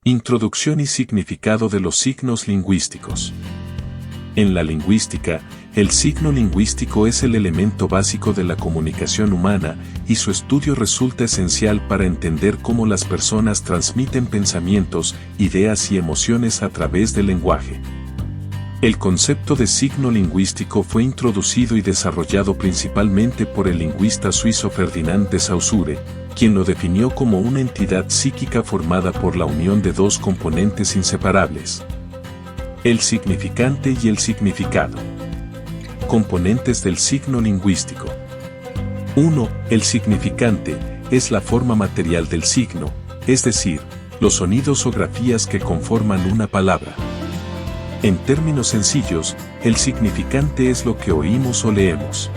Introducción y significado de los signos lingüísticos. En la lingüística, el signo lingüístico es el elemento básico de la comunicación humana y su estudio resulta esencial para entender cómo las personas transmiten pensamientos, ideas y emociones a través del lenguaje. El concepto de signo lingüístico fue introducido y desarrollado principalmente por el lingüista suizo Ferdinand de Saussure, quien lo definió como una entidad psíquica formada por la unión de dos componentes inseparables: el significante y el significado. Componentes del signo lingüístico. 1. El significante es la forma material del signo, es decir, los sonidos o grafías que conforman una palabra. En términos sencillos, el significante es lo que oímos o leemos.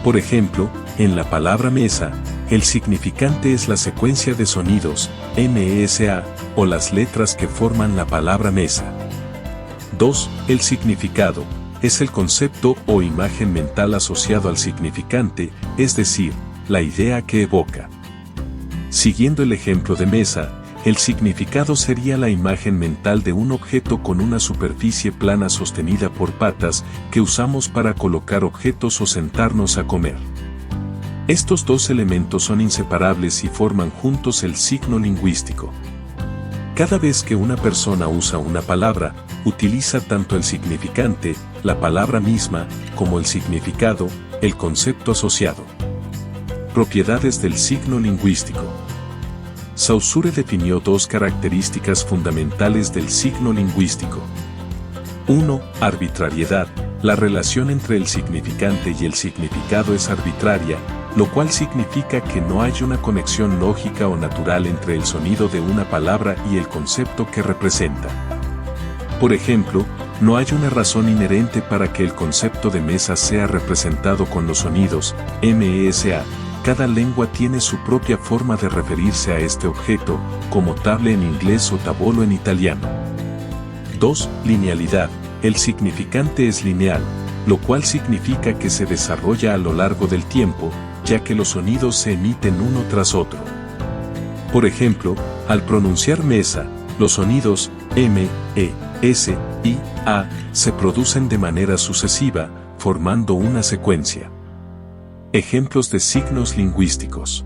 Por ejemplo, en la palabra mesa, el significante es la secuencia de sonidos, MESA, o las letras que forman la palabra mesa. 2. El significado es el concepto o imagen mental asociado al significante, es decir, la idea que evoca. Siguiendo el ejemplo de mesa, el significado sería la imagen mental de un objeto con una superficie plana sostenida por patas que usamos para colocar objetos o sentarnos a comer. Estos dos elementos son inseparables y forman juntos el signo lingüístico. Cada vez que una persona usa una palabra, utiliza tanto el significante, la palabra misma, como el significado, el concepto asociado. Propiedades del signo lingüístico. Saussure definió dos características fundamentales del signo lingüístico. 1. Arbitrariedad. La relación entre el significante y el significado es arbitraria, lo cual significa que no hay una conexión lógica o natural entre el sonido de una palabra y el concepto que representa. Por ejemplo, no hay una razón inherente para que el concepto de mesa sea representado con los sonidos MESA. Cada lengua tiene su propia forma de referirse a este objeto, como table en inglés o tavolo en italiano. 2. Linealidad. El significante es lineal, lo cual significa que se desarrolla a lo largo del tiempo, ya que los sonidos se emiten uno tras otro. Por ejemplo, al pronunciar mesa, los sonidos M, E, S, I, A se producen de manera sucesiva, formando una secuencia. Ejemplos de signos lingüísticos.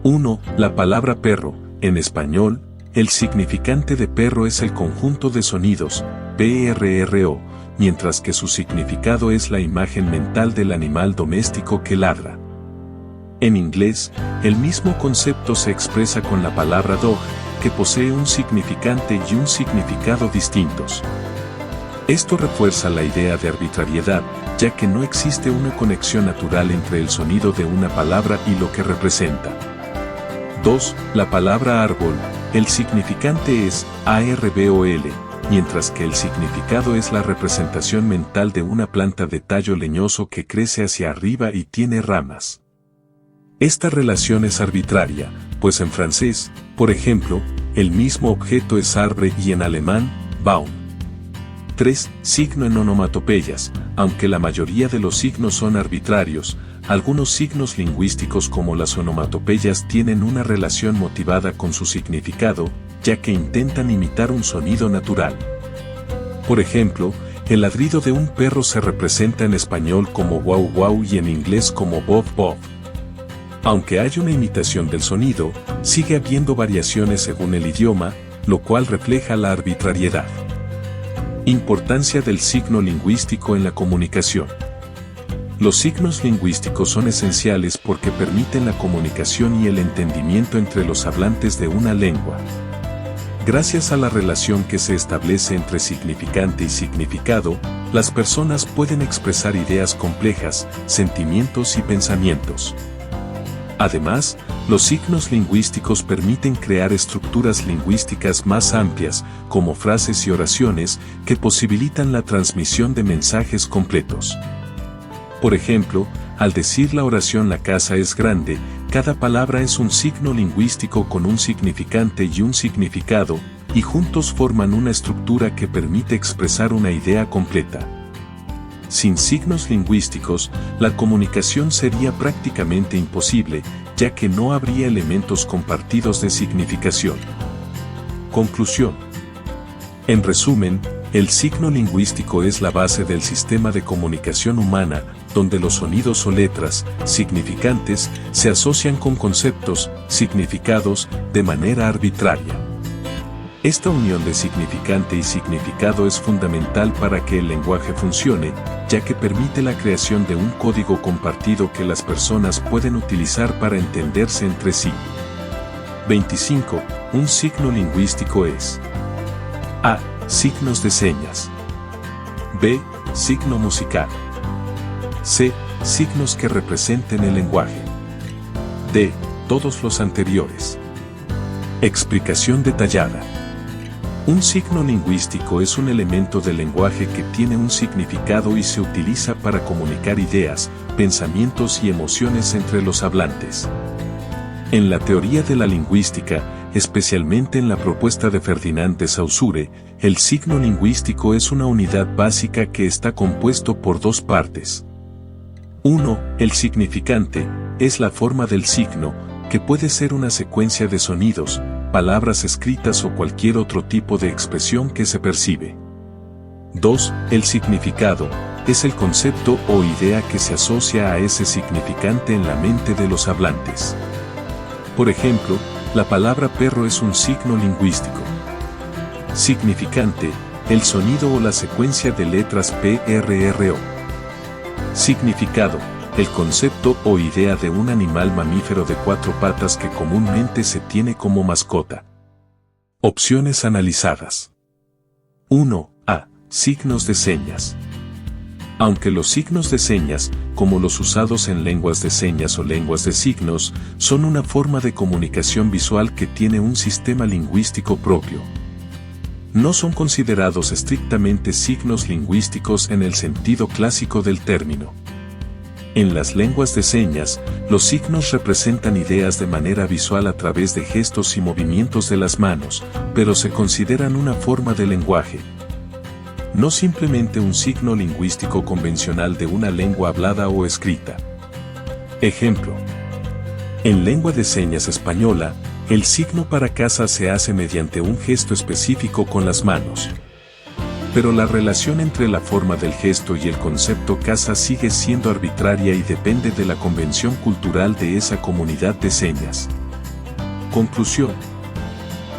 1. La palabra perro. En español, el significante de perro es el conjunto de sonidos, PRRO, mientras que su significado es la imagen mental del animal doméstico que ladra. En inglés, el mismo concepto se expresa con la palabra dog, que posee un significante y un significado distintos. Esto refuerza la idea de arbitrariedad, ya que no existe una conexión natural entre el sonido de una palabra y lo que representa. 2. La palabra árbol. El significante es ARBOL, mientras que el significado es la representación mental de una planta de tallo leñoso que crece hacia arriba y tiene ramas. Esta relación es arbitraria, pues en francés, por ejemplo, el mismo objeto es arbre y en alemán, Baum. 3. Signo en onomatopeyas. Aunque la mayoría de los signos son arbitrarios, algunos signos lingüísticos como las onomatopeyas tienen una relación motivada con su significado, ya que intentan imitar un sonido natural. Por ejemplo, el ladrido de un perro se representa en español como wow wow y en inglés como bob bob. Aunque hay una imitación del sonido, sigue habiendo variaciones según el idioma, lo cual refleja la arbitrariedad. Importancia del signo lingüístico en la comunicación. Los signos lingüísticos son esenciales porque permiten la comunicación y el entendimiento entre los hablantes de una lengua. Gracias a la relación que se establece entre significante y significado, las personas pueden expresar ideas complejas, sentimientos y pensamientos. Además, los signos lingüísticos permiten crear estructuras lingüísticas más amplias, como frases y oraciones, que posibilitan la transmisión de mensajes completos. Por ejemplo, al decir la oración "la casa es grande", cada palabra es un signo lingüístico con un significante y un significado, y juntos forman una estructura que permite expresar una idea completa. Sin signos lingüísticos, la comunicación sería prácticamente imposible, ya que no habría elementos compartidos de significación. Conclusión. En resumen, el signo lingüístico es la base del sistema de comunicación humana, donde los sonidos o letras, significantes, se asocian con conceptos, significados, de manera arbitraria. Esta unión de significante y significado es fundamental para que el lenguaje funcione, ya que permite la creación de un código compartido que las personas pueden utilizar para entenderse entre sí. 25. Un signo lingüístico es: A. Signos de señas. B. Signo musical. C. Signos que representen el lenguaje. D. Todos los anteriores. Explicación detallada. Un signo lingüístico es un elemento del lenguaje que tiene un significado y se utiliza para comunicar ideas, pensamientos y emociones entre los hablantes. En la teoría de la lingüística, especialmente en la propuesta de Ferdinand de Saussure, el signo lingüístico es una unidad básica que está compuesto por dos partes. 1. El significante, es la forma del signo, que puede ser una secuencia de sonidos, palabras escritas o cualquier otro tipo de expresión que se percibe. 2. El significado, es el concepto o idea que se asocia a ese significante en la mente de los hablantes. Por ejemplo, la palabra perro es un signo lingüístico. Significante, el sonido o la secuencia de letras PRRO. Significado, el concepto o idea de un animal mamífero de 4 patas que comúnmente se tiene como mascota. Opciones analizadas. 1. A. Signos de señas. Aunque los signos de señas, como los usados en lenguas de señas o lenguas de signos, son una forma de comunicación visual que tiene un sistema lingüístico propio, no son considerados estrictamente signos lingüísticos en el sentido clásico del término. En las lenguas de señas, los signos representan ideas de manera visual a través de gestos y movimientos de las manos, pero se consideran una forma de lenguaje, no simplemente un signo lingüístico convencional de una lengua hablada o escrita. Ejemplo. En lengua de señas española, el signo para casa se hace mediante un gesto específico con las manos. Pero la relación entre la forma del gesto y el concepto casa sigue siendo arbitraria y depende de la convención cultural de esa comunidad de señas. Conclusión.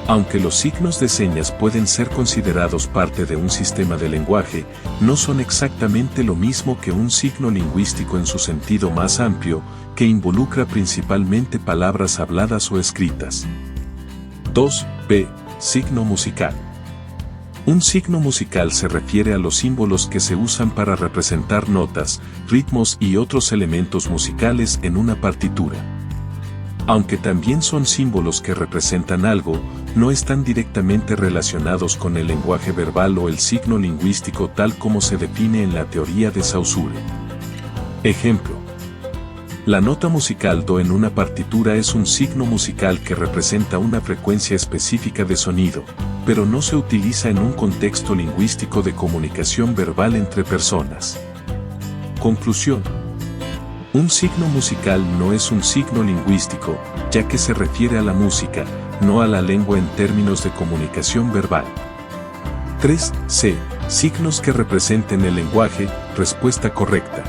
Aunque los signos de señas pueden ser considerados parte de un sistema de lenguaje, no son exactamente lo mismo que un signo lingüístico en su sentido más amplio, que involucra principalmente palabras habladas o escritas. 2. B. Signo musical. Un signo musical se refiere a los símbolos que se usan para representar notas, ritmos y otros elementos musicales en una partitura. Aunque también son símbolos que representan algo, no están directamente relacionados con el lenguaje verbal o el signo lingüístico tal como se define en la teoría de Saussure. Ejemplo. La nota musical Do en una partitura es un signo musical que representa una frecuencia específica de sonido, pero no se utiliza en un contexto lingüístico de comunicación verbal entre personas. Conclusión. Un signo musical no es un signo lingüístico, ya que se refiere a la música, no a la lengua en términos de comunicación verbal. 3. C. Signos que representen el lenguaje, respuesta correcta.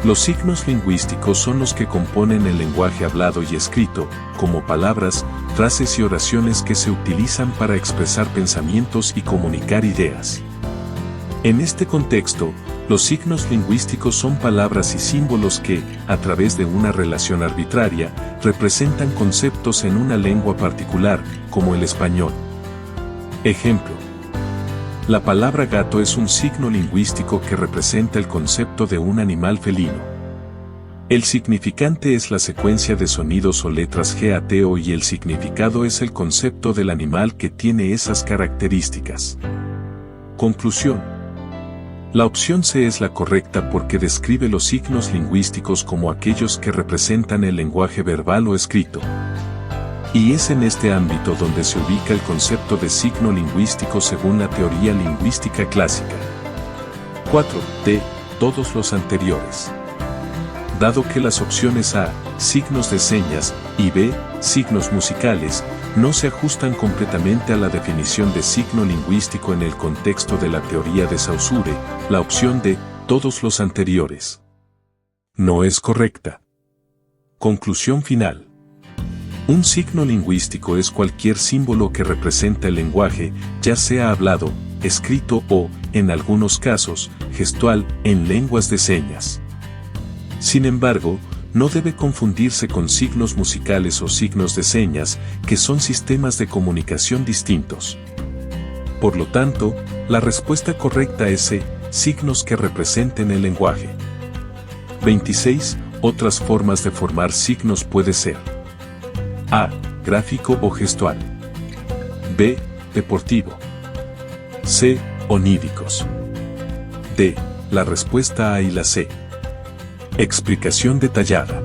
Los signos lingüísticos son los que componen el lenguaje hablado y escrito, como palabras, frases y oraciones que se utilizan para expresar pensamientos y comunicar ideas. En este contexto, los signos lingüísticos son palabras y símbolos que, a través de una relación arbitraria, representan conceptos en una lengua particular, como el español. Ejemplo. La palabra gato es un signo lingüístico que representa el concepto de un animal felino. El significante es la secuencia de sonidos o letras GATO y el significado es el concepto del animal que tiene esas características. Conclusión. La opción C es la correcta porque describe los signos lingüísticos como aquellos que representan el lenguaje verbal o escrito. Y es en este ámbito donde se ubica el concepto de signo lingüístico según la teoría lingüística clásica. 4. D. Todos los anteriores. Dado que las opciones A, signos de señas, y B, signos musicales, no se ajustan completamente a la definición de signo lingüístico en el contexto de la teoría de Saussure. La opción de todos los anteriores no es correcta. Conclusión final. Un signo lingüístico es cualquier símbolo que representa el lenguaje, ya sea hablado, escrito o, en algunos casos, gestual, en lenguas de señas. Sin embargo, no debe confundirse con signos musicales o signos de señas, que son sistemas de comunicación distintos. Por lo tanto, la respuesta correcta es C, signos que representen el lenguaje. 26. Otras formas de formar signos puede ser A. Gráfico o gestual. B. Deportivo. C. Oníricos. D. La respuesta A y la C. Explicación detallada.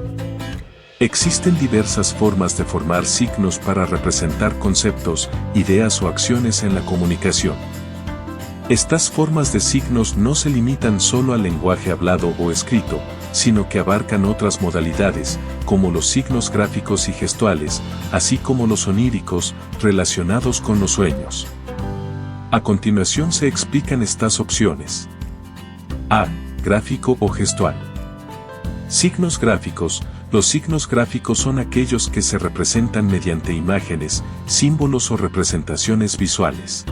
Existen diversas formas de formar signos para representar conceptos, ideas o acciones en la comunicación. Estas formas de signos no se limitan solo al lenguaje hablado o escrito, sino que abarcan otras modalidades, como los signos gráficos y gestuales, así como los oníricos, relacionados con los sueños. A continuación se explican estas opciones. A. Gráfico o gestual. Signos gráficos. Los signos gráficos son aquellos que se representan mediante imágenes, símbolos o representaciones visuales.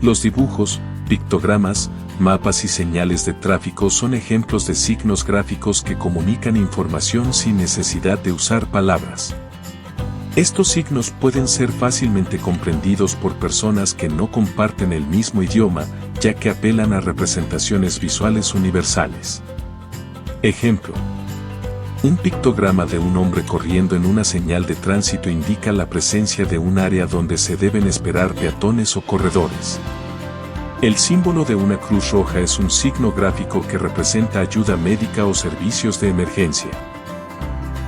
Los dibujos, pictogramas, mapas y señales de tráfico son ejemplos de signos gráficos que comunican información sin necesidad de usar palabras. Estos signos pueden ser fácilmente comprendidos por personas que no comparten el mismo idioma, ya que apelan a representaciones visuales universales. Ejemplo. Un pictograma de un hombre corriendo en una señal de tránsito indica la presencia de un área donde se deben esperar peatones o corredores. El símbolo de una cruz roja es un signo gráfico que representa ayuda médica o servicios de emergencia.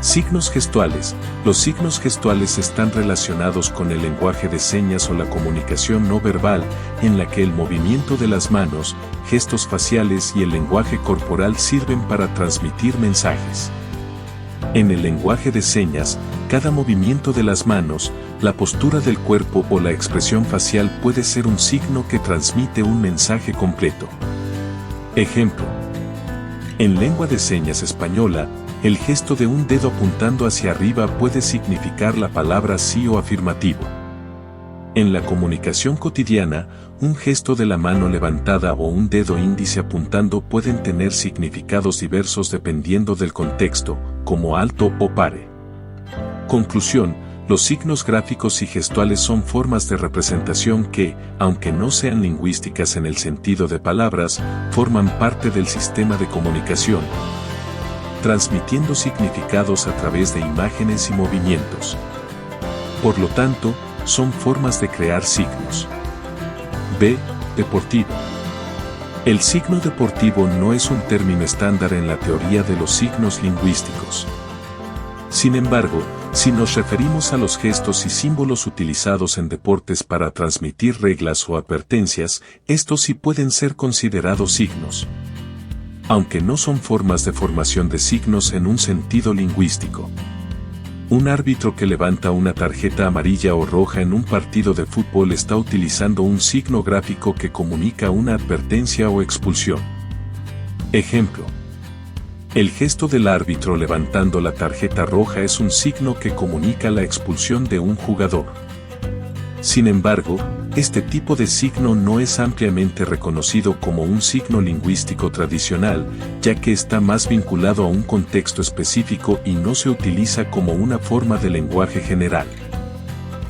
Signos gestuales. Los signos gestuales están relacionados con el lenguaje de señas o la comunicación no verbal, en la que el movimiento de las manos, gestos faciales y el lenguaje corporal sirven para transmitir mensajes. En el lenguaje de señas, cada movimiento de las manos, la postura del cuerpo o la expresión facial puede ser un signo que transmite un mensaje completo. Ejemplo. En lengua de señas española, el gesto de un dedo apuntando hacia arriba puede significar la palabra sí o afirmativo. En la comunicación cotidiana, un gesto de la mano levantada o un dedo índice apuntando pueden tener significados diversos dependiendo del contexto, como alto o pare. Conclusión. Los signos gráficos y gestuales son formas de representación que, aunque no sean lingüísticas en el sentido de palabras, forman parte del sistema de comunicación, transmitiendo significados a través de imágenes y movimientos. Por lo tanto, son formas de crear signos. B. Deportivo. El signo deportivo no es un término estándar en la teoría de los signos lingüísticos. Sin embargo, si nos referimos a los gestos y símbolos utilizados en deportes para transmitir reglas o advertencias, estos sí pueden ser considerados signos, aunque no son formas de formación de signos en un sentido lingüístico. Un árbitro que levanta una tarjeta amarilla o roja en un partido de fútbol está utilizando un signo gráfico que comunica una advertencia o expulsión. Ejemplo. El gesto del árbitro levantando la tarjeta roja es un signo que comunica la expulsión de un jugador. Sin embargo, este tipo de signo no es ampliamente reconocido como un signo lingüístico tradicional, ya que está más vinculado a un contexto específico y no se utiliza como una forma de lenguaje general.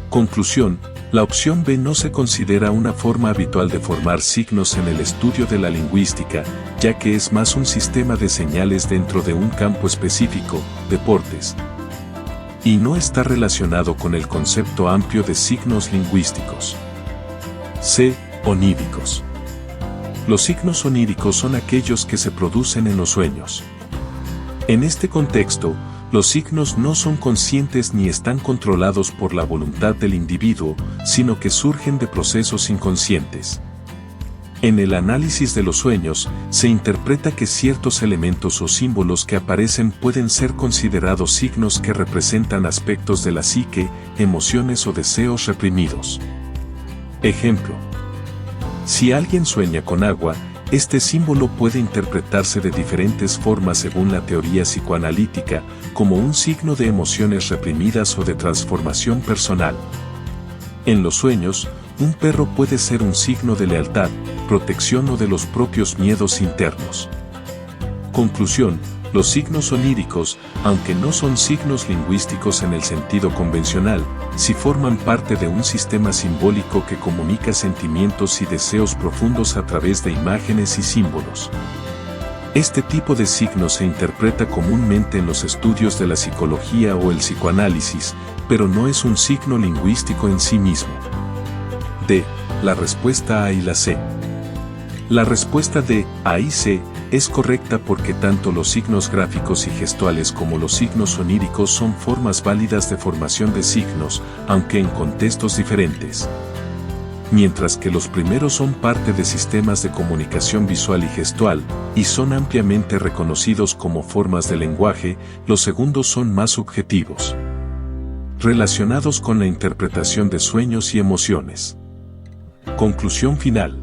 Conclusión. La opción B no se considera una forma habitual de formar signos en el estudio de la lingüística, ya que es más un sistema de señales dentro de un campo específico, deportes, y no está relacionado con el concepto amplio de signos lingüísticos. C. Oníricos. Los signos oníricos son aquellos que se producen en los sueños. En este contexto, los signos no son conscientes ni están controlados por la voluntad del individuo, sino que surgen de procesos inconscientes. En el análisis de los sueños, se interpreta que ciertos elementos o símbolos que aparecen pueden ser considerados signos que representan aspectos de la psique, emociones o deseos reprimidos. Ejemplo: si alguien sueña con agua, este símbolo puede interpretarse de diferentes formas según la teoría psicoanalítica, como un signo de emociones reprimidas o de transformación personal. En los sueños, un perro puede ser un signo de lealtad, protección o de los propios miedos internos. Conclusión: los signos oníricos, aunque no son signos lingüísticos en el sentido convencional, sí forman parte de un sistema simbólico que comunica sentimientos y deseos profundos a través de imágenes y símbolos. Este tipo de signos se interpreta comúnmente en los estudios de la psicología o el psicoanálisis, pero no es un signo lingüístico en sí mismo. D. La respuesta A y la C. La respuesta de A y C es correcta porque tanto los signos gráficos y gestuales como los signos oníricos son formas válidas de formación de signos, aunque en contextos diferentes. Mientras que los primeros son parte de sistemas de comunicación visual y gestual, y son ampliamente reconocidos como formas de lenguaje, los segundos son más subjetivos, relacionados con la interpretación de sueños y emociones. Conclusión final.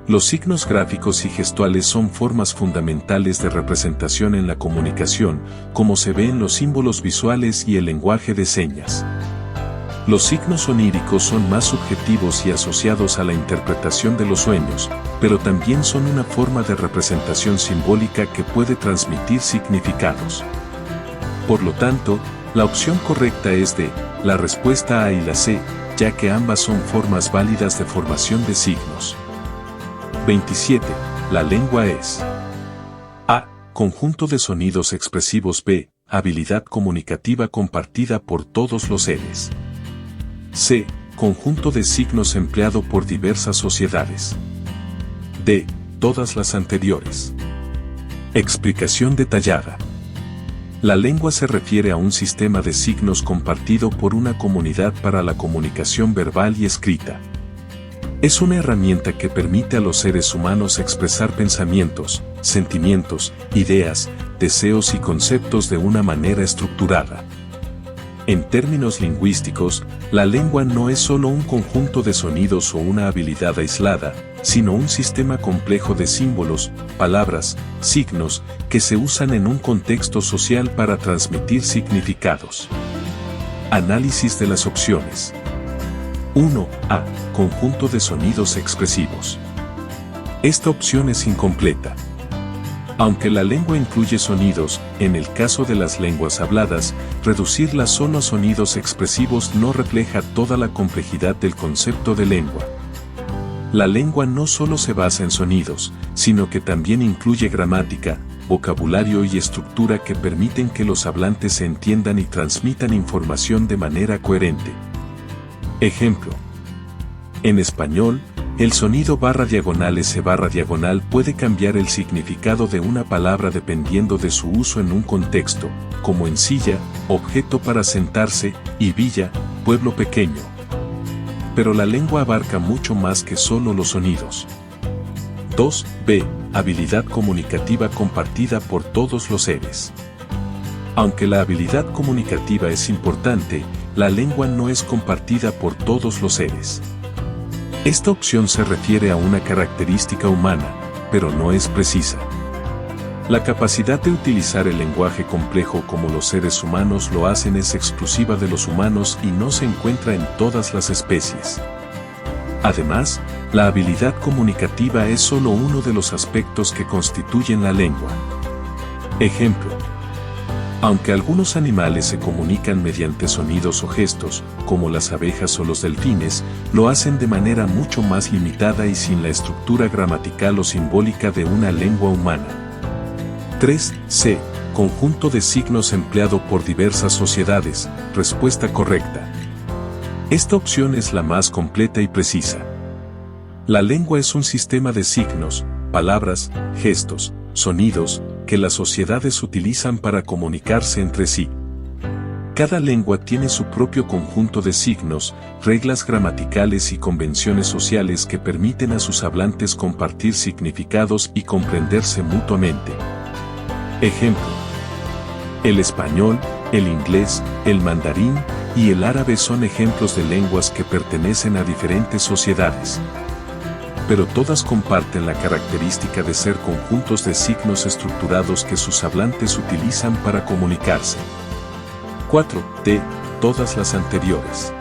Los signos gráficos y gestuales son formas fundamentales de representación en la comunicación, como se ve en los símbolos visuales y el lenguaje de señas. Los signos oníricos son más subjetivos y asociados a la interpretación de los sueños, pero también son una forma de representación simbólica que puede transmitir significados. Por lo tanto, la opción correcta es D, la respuesta A y la C, ya que ambas son formas válidas de formación de signos. 27. La lengua es: A. Conjunto de sonidos expresivos. B. Habilidad comunicativa compartida por todos los seres. C. Conjunto de signos empleado por diversas sociedades. D. Todas las anteriores. Explicación detallada. La lengua se refiere a un sistema de signos compartido por una comunidad para la comunicación verbal y escrita. Es una herramienta que permite a los seres humanos expresar pensamientos, sentimientos, ideas, deseos y conceptos de una manera estructurada. En términos lingüísticos, la lengua no es solo un conjunto de sonidos o una habilidad aislada, sino un sistema complejo de símbolos, palabras, signos, que se usan en un contexto social para transmitir significados. Análisis de las opciones. 1. A. Conjunto de sonidos expresivos. Esta opción es incompleta. Aunque la lengua incluye sonidos, en el caso de las lenguas habladas, reducirlas solo a sonidos expresivos no refleja toda la complejidad del concepto de lengua. La lengua no solo se basa en sonidos, sino que también incluye gramática, vocabulario y estructura que permiten que los hablantes se entiendan y transmitan información de manera coherente. Ejemplo: en español, el sonido /S// puede cambiar el significado de una palabra dependiendo de su uso en un contexto, como en silla, objeto para sentarse, y villa, pueblo pequeño. Pero la lengua abarca mucho más que solo los sonidos. 2. B. Habilidad comunicativa compartida por todos los seres. Aunque la habilidad comunicativa es importante, la lengua no es compartida por todos los seres. Esta opción se refiere a una característica humana, pero no es precisa. La capacidad de utilizar el lenguaje complejo como los seres humanos lo hacen es exclusiva de los humanos y no se encuentra en todas las especies. Además, la habilidad comunicativa es solo uno de los aspectos que constituyen la lengua. Ejemplo: aunque algunos animales se comunican mediante sonidos o gestos, como las abejas o los delfines, lo hacen de manera mucho más limitada y sin la estructura gramatical o simbólica de una lengua humana. 3. C. Conjunto de signos empleado por diversas sociedades. Respuesta correcta. Esta opción es la más completa y precisa. La lengua es un sistema de signos, palabras, gestos, sonidos, que las sociedades utilizan para comunicarse entre sí. Cada lengua tiene su propio conjunto de signos, reglas gramaticales y convenciones sociales que permiten a sus hablantes compartir significados y comprenderse mutuamente. Ejemplo: el español, el inglés, el mandarín y el árabe son ejemplos de lenguas que pertenecen a diferentes sociedades. Pero todas comparten la característica de ser conjuntos de signos estructurados que sus hablantes utilizan para comunicarse. 4. Todas las anteriores.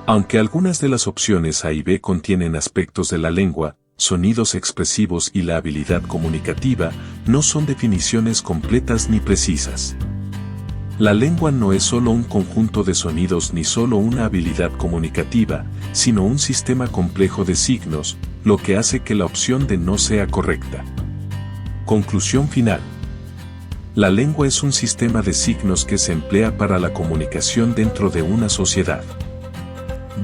Aunque algunas de las opciones A y B contienen aspectos de la lengua, sonidos expresivos y la habilidad comunicativa, no son definiciones completas ni precisas. La lengua no es solo un conjunto de sonidos ni solo una habilidad comunicativa, sino un sistema complejo de signos, lo que hace que la opción D no sea correcta. Conclusión final. La lengua es un sistema de signos que se emplea para la comunicación dentro de una sociedad.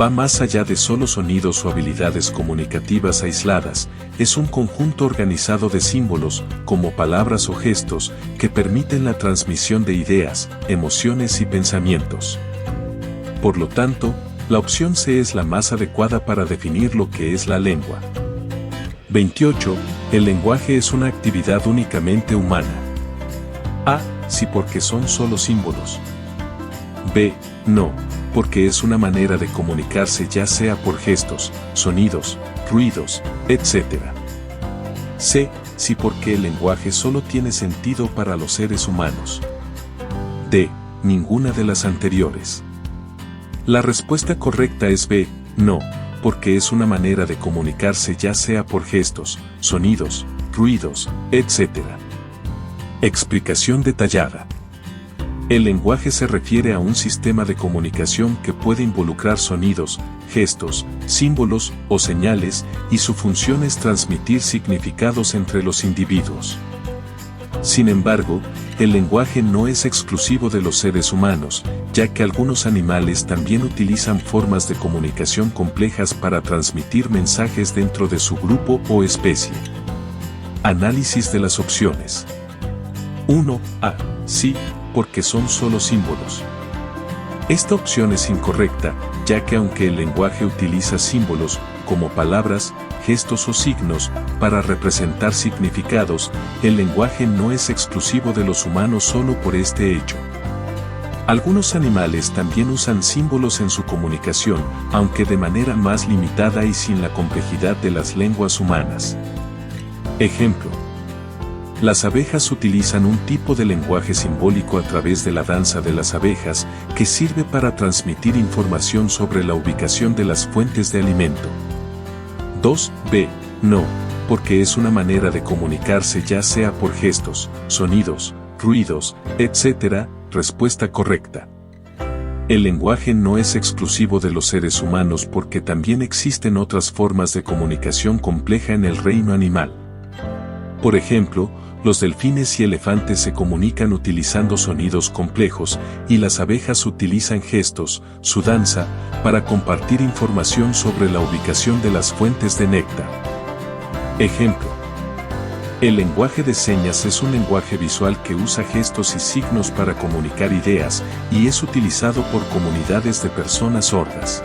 Va más allá de solo sonidos o habilidades comunicativas aisladas, es un conjunto organizado de símbolos, como palabras o gestos, que permiten la transmisión de ideas, emociones y pensamientos. Por lo tanto, la opción C es la más adecuada para definir lo que es la lengua. 28. El lenguaje es una actividad únicamente humana. A. Sí, porque son solo símbolos. B. No, porque es una manera de comunicarse ya sea por gestos, sonidos, ruidos, etc. C. Sí, porque el lenguaje solo tiene sentido para los seres humanos. D. Ninguna de las anteriores. La respuesta correcta es B. No, porque es una manera de comunicarse ya sea por gestos, sonidos, ruidos, etc. Explicación detallada. El lenguaje se refiere a un sistema de comunicación que puede involucrar sonidos, gestos, símbolos o señales, y su función es transmitir significados entre los individuos. Sin embargo, el lenguaje no es exclusivo de los seres humanos, ya que algunos animales también utilizan formas de comunicación complejas para transmitir mensajes dentro de su grupo o especie. Análisis de las opciones. 1. A. Sí, porque son solo símbolos. Esta opción es incorrecta, ya que aunque el lenguaje utiliza símbolos, como palabras, gestos o signos, para representar significados, el lenguaje no es exclusivo de los humanos solo por este hecho. Algunos animales también usan símbolos en su comunicación, aunque de manera más limitada y sin la complejidad de las lenguas humanas. Ejemplo: las abejas utilizan un tipo de lenguaje simbólico a través de la danza de las abejas, que sirve para transmitir información sobre la ubicación de las fuentes de alimento. 2. B. No, porque es una manera de comunicarse ya sea por gestos, sonidos, ruidos, etc. Respuesta correcta. El lenguaje no es exclusivo de los seres humanos porque también existen otras formas de comunicación compleja en el reino animal. Por ejemplo, los delfines y elefantes se comunican utilizando sonidos complejos, y las abejas utilizan gestos, su danza, para compartir información sobre la ubicación de las fuentes de néctar. Ejemplo: el lenguaje de señas es un lenguaje visual que usa gestos y signos para comunicar ideas, y es utilizado por comunidades de personas sordas.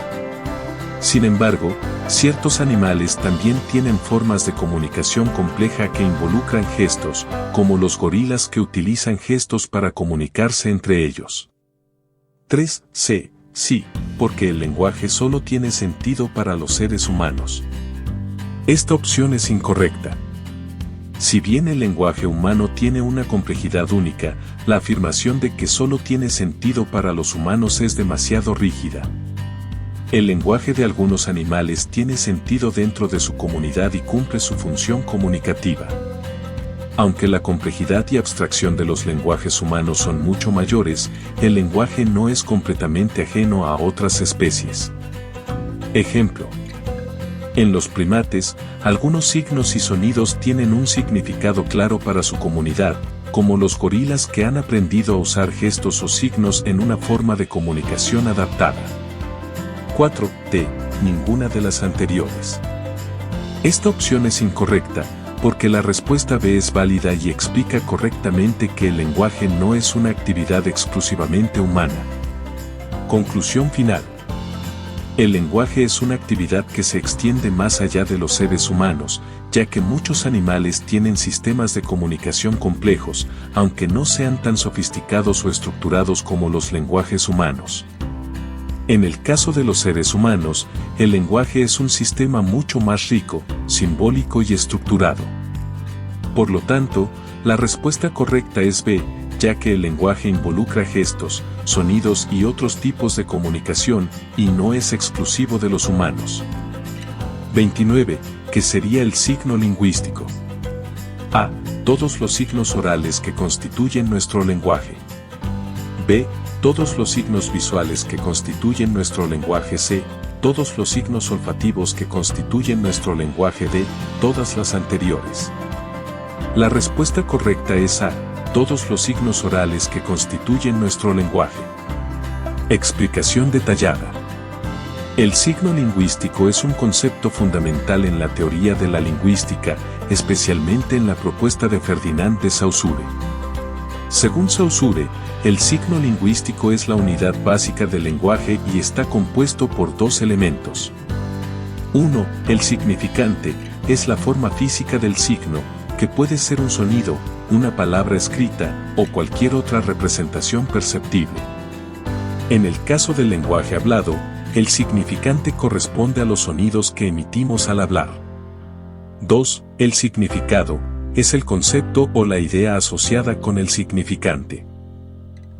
Sin embargo, ciertos animales también tienen formas de comunicación compleja que involucran gestos, como los gorilas que utilizan gestos para comunicarse entre ellos. 3. C. Sí, porque el lenguaje solo tiene sentido para los seres humanos. Esta opción es incorrecta. Si bien el lenguaje humano tiene una complejidad única, la afirmación de que solo tiene sentido para los humanos es demasiado rígida. El lenguaje de algunos animales tiene sentido dentro de su comunidad y cumple su función comunicativa. Aunque la complejidad y abstracción de los lenguajes humanos son mucho mayores, el lenguaje no es completamente ajeno a otras especies. Ejemplo: en los primates, algunos signos y sonidos tienen un significado claro para su comunidad, como los gorilas que han aprendido a usar gestos o signos en una forma de comunicación adaptada. 4. D. Ninguna de las anteriores. Esta opción es incorrecta, porque la respuesta B es válida y explica correctamente que el lenguaje no es una actividad exclusivamente humana. Conclusión final. El lenguaje es una actividad que se extiende más allá de los seres humanos, ya que muchos animales tienen sistemas de comunicación complejos, aunque no sean tan sofisticados o estructurados como los lenguajes humanos. En el caso de los seres humanos, el lenguaje es un sistema mucho más rico, simbólico y estructurado. Por lo tanto, la respuesta correcta es B, ya que el lenguaje involucra gestos, sonidos y otros tipos de comunicación, y no es exclusivo de los humanos. 29. ¿Qué sería el signo lingüístico? A. Todos los signos orales que constituyen nuestro lenguaje. B. Todos los signos visuales que constituyen nuestro lenguaje. C. Todos los signos olfativos que constituyen nuestro lenguaje. D. Todas las anteriores. La respuesta correcta es A. Todos los signos orales que constituyen nuestro lenguaje. Explicación detallada. El signo lingüístico es un concepto fundamental en la teoría de la lingüística, especialmente en la propuesta de Ferdinand de Saussure. Según Saussure, el signo lingüístico es la unidad básica del lenguaje y está compuesto por dos elementos. 1. El significante, es la forma física del signo, que puede ser un sonido, una palabra escrita, o cualquier otra representación perceptible. En el caso del lenguaje hablado, el significante corresponde a los sonidos que emitimos al hablar. 2. El significado, es el concepto o la idea asociada con el significante.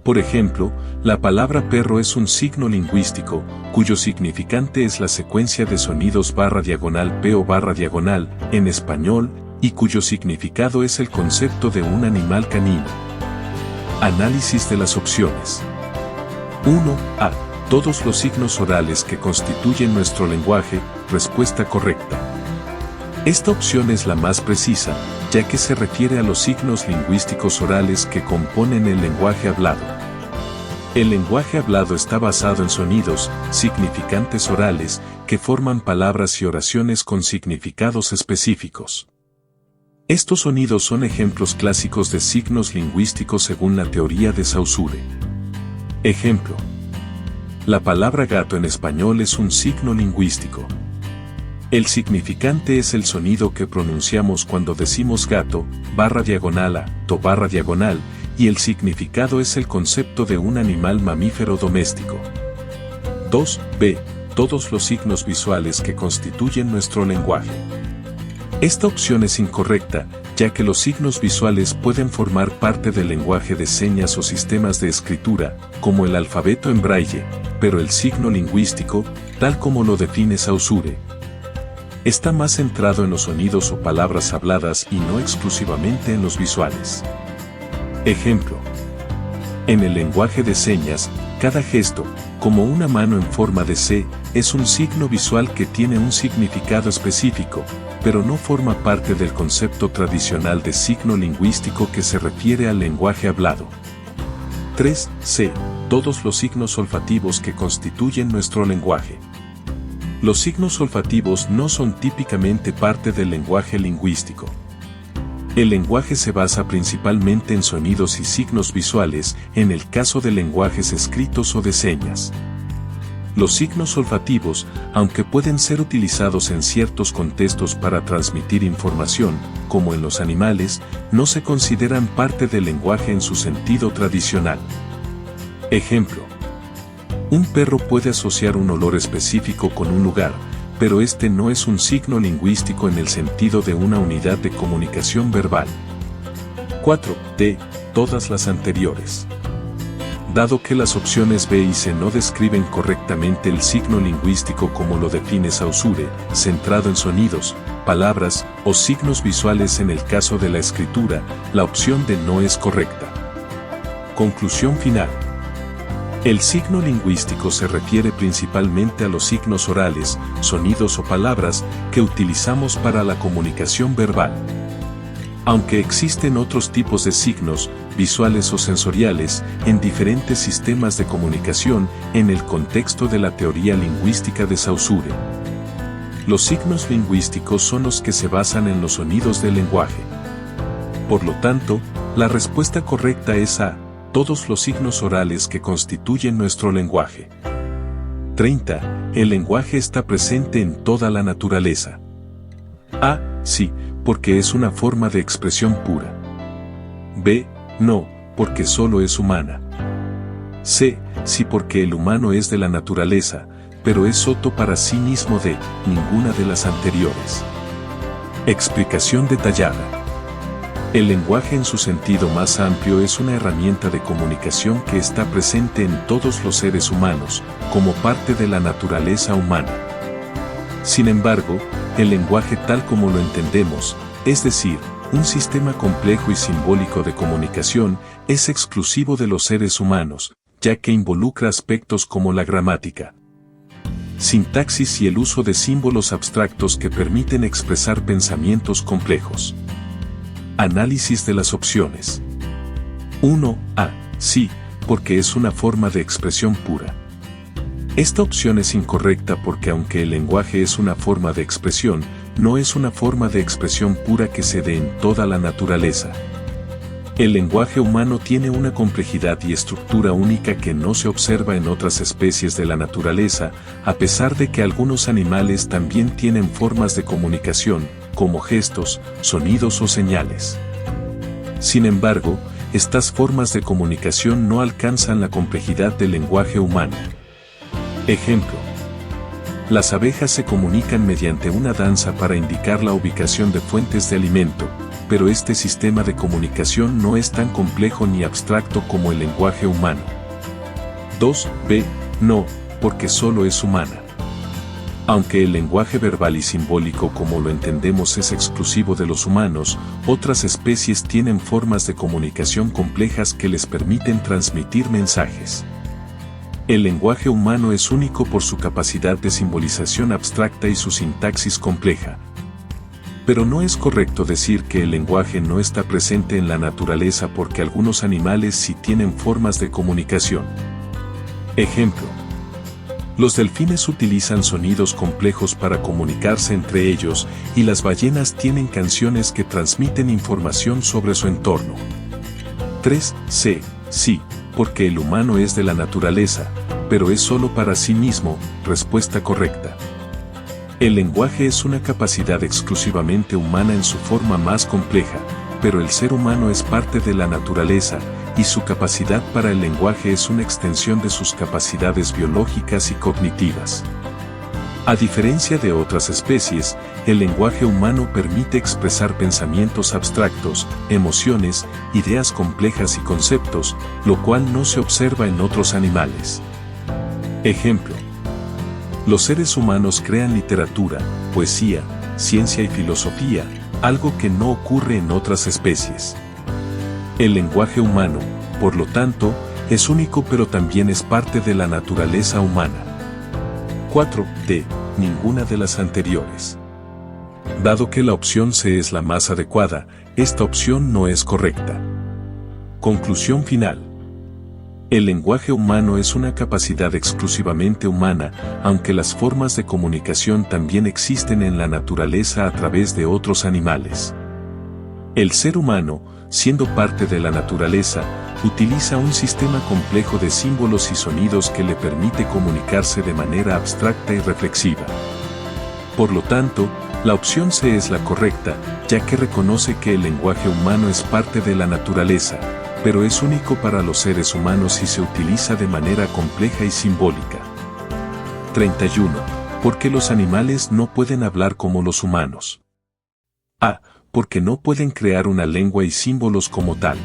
Por ejemplo, la palabra perro es un signo lingüístico, cuyo significante es la secuencia de sonidos /P o /, en español, y cuyo significado es el concepto de un animal canino. Análisis de las opciones. 1. A. Todos los signos orales que constituyen nuestro lenguaje, respuesta correcta. Esta opción es la más precisa, ya que se refiere a los signos lingüísticos orales que componen el lenguaje hablado. El lenguaje hablado está basado en sonidos, significantes orales, que forman palabras y oraciones con significados específicos. Estos sonidos son ejemplos clásicos de signos lingüísticos según la teoría de Saussure. Ejemplo. La palabra gato en español es un signo lingüístico. El significante es el sonido que pronunciamos cuando decimos gato, /a, to /, y el significado es el concepto de un animal mamífero doméstico. 2. B. Todos los signos visuales que constituyen nuestro lenguaje. Esta opción es incorrecta, ya que los signos visuales pueden formar parte del lenguaje de señas o sistemas de escritura, como el alfabeto en braille, pero el signo lingüístico, tal como lo define Saussure, está más centrado en los sonidos o palabras habladas y no exclusivamente en los visuales. Ejemplo. En el lenguaje de señas, cada gesto, como una mano en forma de C, es un signo visual que tiene un significado específico, pero no forma parte del concepto tradicional de signo lingüístico que se refiere al lenguaje hablado. 3. C. Todos los signos olfativos que constituyen nuestro lenguaje. Los signos olfativos no son típicamente parte del lenguaje lingüístico. El lenguaje se basa principalmente en sonidos y signos visuales, en el caso de lenguajes escritos o de señas. Los signos olfativos, aunque pueden ser utilizados en ciertos contextos para transmitir información, como en los animales, no se consideran parte del lenguaje en su sentido tradicional. Ejemplo. Un perro puede asociar un olor específico con un lugar, pero este no es un signo lingüístico en el sentido de una unidad de comunicación verbal. 4. D. Todas las anteriores. Dado que las opciones B y C no describen correctamente el signo lingüístico como lo define Saussure, centrado en sonidos, palabras o signos visuales en el caso de la escritura, la opción D no es correcta. Conclusión final. El signo lingüístico se refiere principalmente a los signos orales, sonidos o palabras que utilizamos para la comunicación verbal. Aunque existen otros tipos de signos, visuales o sensoriales, en diferentes sistemas de comunicación en el contexto de la teoría lingüística de Saussure. Los signos lingüísticos son los que se basan en los sonidos del lenguaje. Por lo tanto, la respuesta correcta es A, todos los signos orales que constituyen nuestro lenguaje. 30. El lenguaje está presente en toda la naturaleza. A, sí, porque es una forma de expresión pura. B, no, porque solo es humana. C, sí, porque el humano es de la naturaleza, pero es soto para sí mismo de ninguna de las anteriores. Explicación detallada. El lenguaje en su sentido más amplio es una herramienta de comunicación que está presente en todos los seres humanos, como parte de la naturaleza humana. Sin embargo, el lenguaje tal como lo entendemos, es decir, un sistema complejo y simbólico de comunicación, es exclusivo de los seres humanos, ya que involucra aspectos como la gramática, sintaxis y el uso de símbolos abstractos que permiten expresar pensamientos complejos. Análisis de las opciones. 1. A. Sí, porque es una forma de expresión pura. Esta opción es incorrecta porque aunque el lenguaje es una forma de expresión, no es una forma de expresión pura que se dé en toda la naturaleza. El lenguaje humano tiene una complejidad y estructura única que no se observa en otras especies de la naturaleza, a pesar de que algunos animales también tienen formas de comunicación, como gestos, sonidos o señales. Sin embargo, estas formas de comunicación no alcanzan la complejidad del lenguaje humano. Ejemplo. Las abejas se comunican mediante una danza para indicar la ubicación de fuentes de alimento, pero este sistema de comunicación no es tan complejo ni abstracto como el lenguaje humano. 2. B. No, porque solo es humana. Aunque el lenguaje verbal y simbólico como lo entendemos es exclusivo de los humanos, otras especies tienen formas de comunicación complejas que les permiten transmitir mensajes. El lenguaje humano es único por su capacidad de simbolización abstracta y su sintaxis compleja. Pero no es correcto decir que el lenguaje no está presente en la naturaleza porque algunos animales sí tienen formas de comunicación. Ejemplo. Los delfines utilizan sonidos complejos para comunicarse entre ellos y las ballenas tienen canciones que transmiten información sobre su entorno. 3. C. Sí, porque el humano es de la naturaleza, pero es solo para sí mismo. Respuesta correcta. El lenguaje es una capacidad exclusivamente humana en su forma más compleja, pero el ser humano es parte de la naturaleza, y su capacidad para el lenguaje es una extensión de sus capacidades biológicas y cognitivas. A diferencia de otras especies, el lenguaje humano permite expresar pensamientos abstractos, emociones, ideas complejas y conceptos, lo cual no se observa en otros animales. Ejemplo. Los seres humanos crean literatura, poesía, ciencia y filosofía, algo que no ocurre en otras especies. El lenguaje humano, por lo tanto, es único pero también es parte de la naturaleza humana. 4. D. Ninguna de las anteriores. Dado que la opción C es la más adecuada, esta opción no es correcta. Conclusión final. El lenguaje humano es una capacidad exclusivamente humana, aunque las formas de comunicación también existen en la naturaleza a través de otros animales. El ser humano, siendo parte de la naturaleza, utiliza un sistema complejo de símbolos y sonidos que le permite comunicarse de manera abstracta y reflexiva. Por lo tanto, la opción C es la correcta, ya que reconoce que el lenguaje humano es parte de la naturaleza, pero es único para los seres humanos y se utiliza de manera compleja y simbólica. 31. ¿Por qué los animales no pueden hablar como los humanos? A. Porque no pueden crear una lengua y símbolos como tal.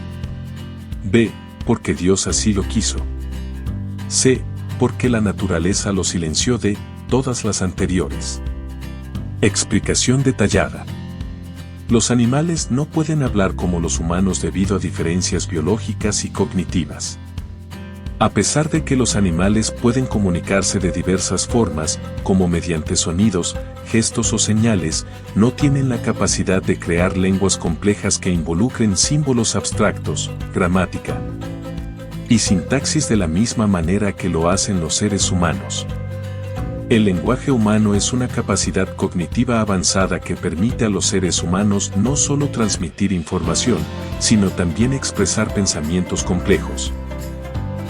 B. Porque Dios así lo quiso. C. Porque la naturaleza lo silenció de todas las anteriores. Explicación detallada. Los animales no pueden hablar como los humanos debido a diferencias biológicas y cognitivas. A pesar de que los animales pueden comunicarse de diversas formas, como mediante sonidos, gestos o señales, no tienen la capacidad de crear lenguas complejas que involucren símbolos abstractos, gramática y sintaxis de la misma manera que lo hacen los seres humanos. El lenguaje humano es una capacidad cognitiva avanzada que permite a los seres humanos no solo transmitir información, sino también expresar pensamientos complejos,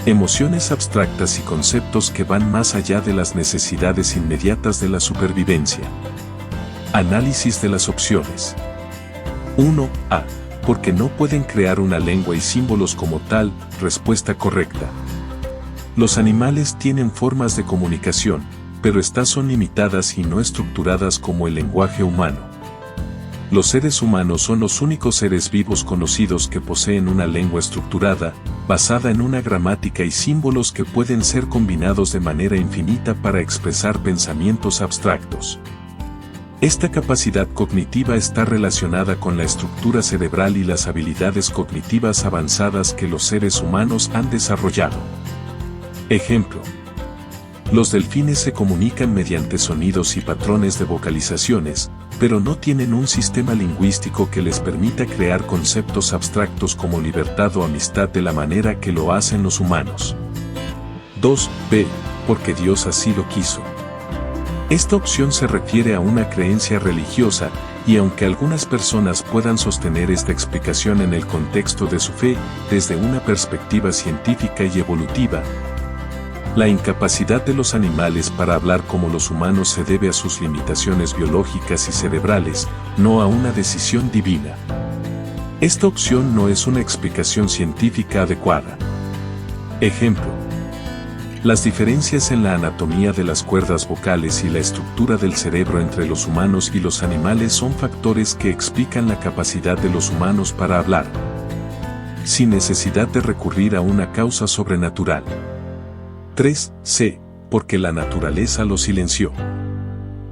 emociones abstractas y conceptos que van más allá de las necesidades inmediatas de la supervivencia. Análisis de las opciones. 1. A. Porque no pueden crear una lengua y símbolos como tal. Respuesta correcta. Los animales tienen formas de comunicación, pero estas son limitadas y no estructuradas como el lenguaje humano. Los seres humanos son los únicos seres vivos conocidos que poseen una lengua estructurada, basada en una gramática y símbolos que pueden ser combinados de manera infinita para expresar pensamientos abstractos. Esta capacidad cognitiva está relacionada con la estructura cerebral y las habilidades cognitivas avanzadas que los seres humanos han desarrollado. Ejemplo. Los delfines se comunican mediante sonidos y patrones de vocalizaciones, pero no tienen un sistema lingüístico que les permita crear conceptos abstractos como libertad o amistad de la manera que lo hacen los humanos. 2. B. Porque Dios así lo quiso. Esta opción se refiere a una creencia religiosa, y aunque algunas personas puedan sostener esta explicación en el contexto de su fe, desde una perspectiva científica y evolutiva, la incapacidad de los animales para hablar como los humanos se debe a sus limitaciones biológicas y cerebrales, no a una decisión divina. Esta opción no es una explicación científica adecuada. Ejemplo. Las diferencias en la anatomía de las cuerdas vocales y la estructura del cerebro entre los humanos y los animales son factores que explican la capacidad de los humanos para hablar, sin necesidad de recurrir a una causa sobrenatural. 3. C. Porque la naturaleza lo silenció.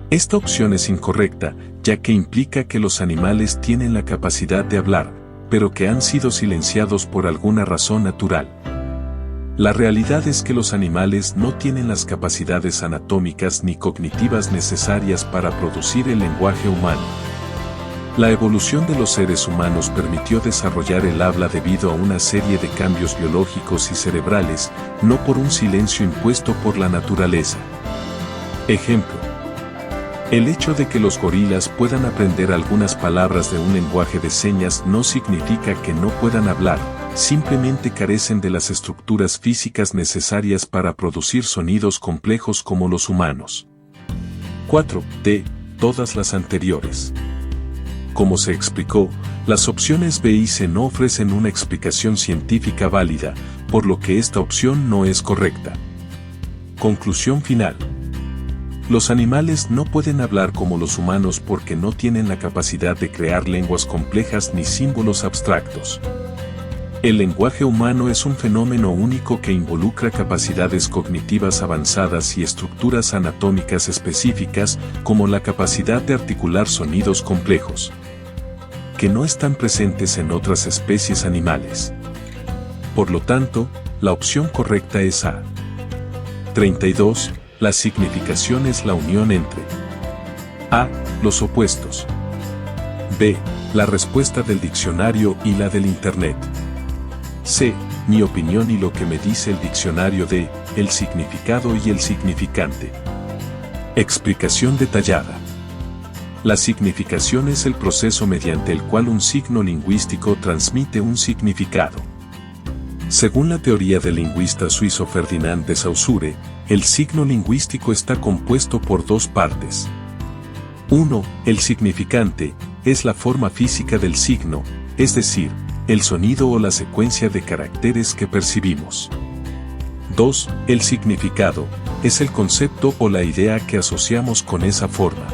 Esta opción es incorrecta, ya que implica que los animales tienen la capacidad de hablar, pero que han sido silenciados por alguna razón natural. La realidad es que los animales no tienen las capacidades anatómicas ni cognitivas necesarias para producir el lenguaje humano. La evolución de los seres humanos permitió desarrollar el habla debido a una serie de cambios biológicos y cerebrales, no por un silencio impuesto por la naturaleza. Ejemplo. El hecho de que los gorilas puedan aprender algunas palabras de un lenguaje de señas no significa que no puedan hablar, simplemente carecen de las estructuras físicas necesarias para producir sonidos complejos como los humanos. 4. D. Todas las anteriores. Como se explicó, las opciones B y C no ofrecen una explicación científica válida, por lo que esta opción no es correcta. Conclusión final. Los animales no pueden hablar como los humanos porque no tienen la capacidad de crear lenguas complejas ni símbolos abstractos. El lenguaje humano es un fenómeno único que involucra capacidades cognitivas avanzadas y estructuras anatómicas específicas, como la capacidad de articular sonidos complejos, que no están presentes en otras especies animales. Por lo tanto, la opción correcta es A. 32. La significación es la unión entre A. Los opuestos. B. La respuesta del diccionario y la del Internet. C. Mi opinión y lo que me dice el diccionario de el significado y el significante. Explicación detallada. La significación es el proceso mediante el cual un signo lingüístico transmite un significado. Según la teoría del lingüista suizo Ferdinand de Saussure, el signo lingüístico está compuesto por dos partes. 1. El significante es la forma física del signo, es decir, el sonido o la secuencia de caracteres que percibimos. 2. El significado es el concepto o la idea que asociamos con esa forma.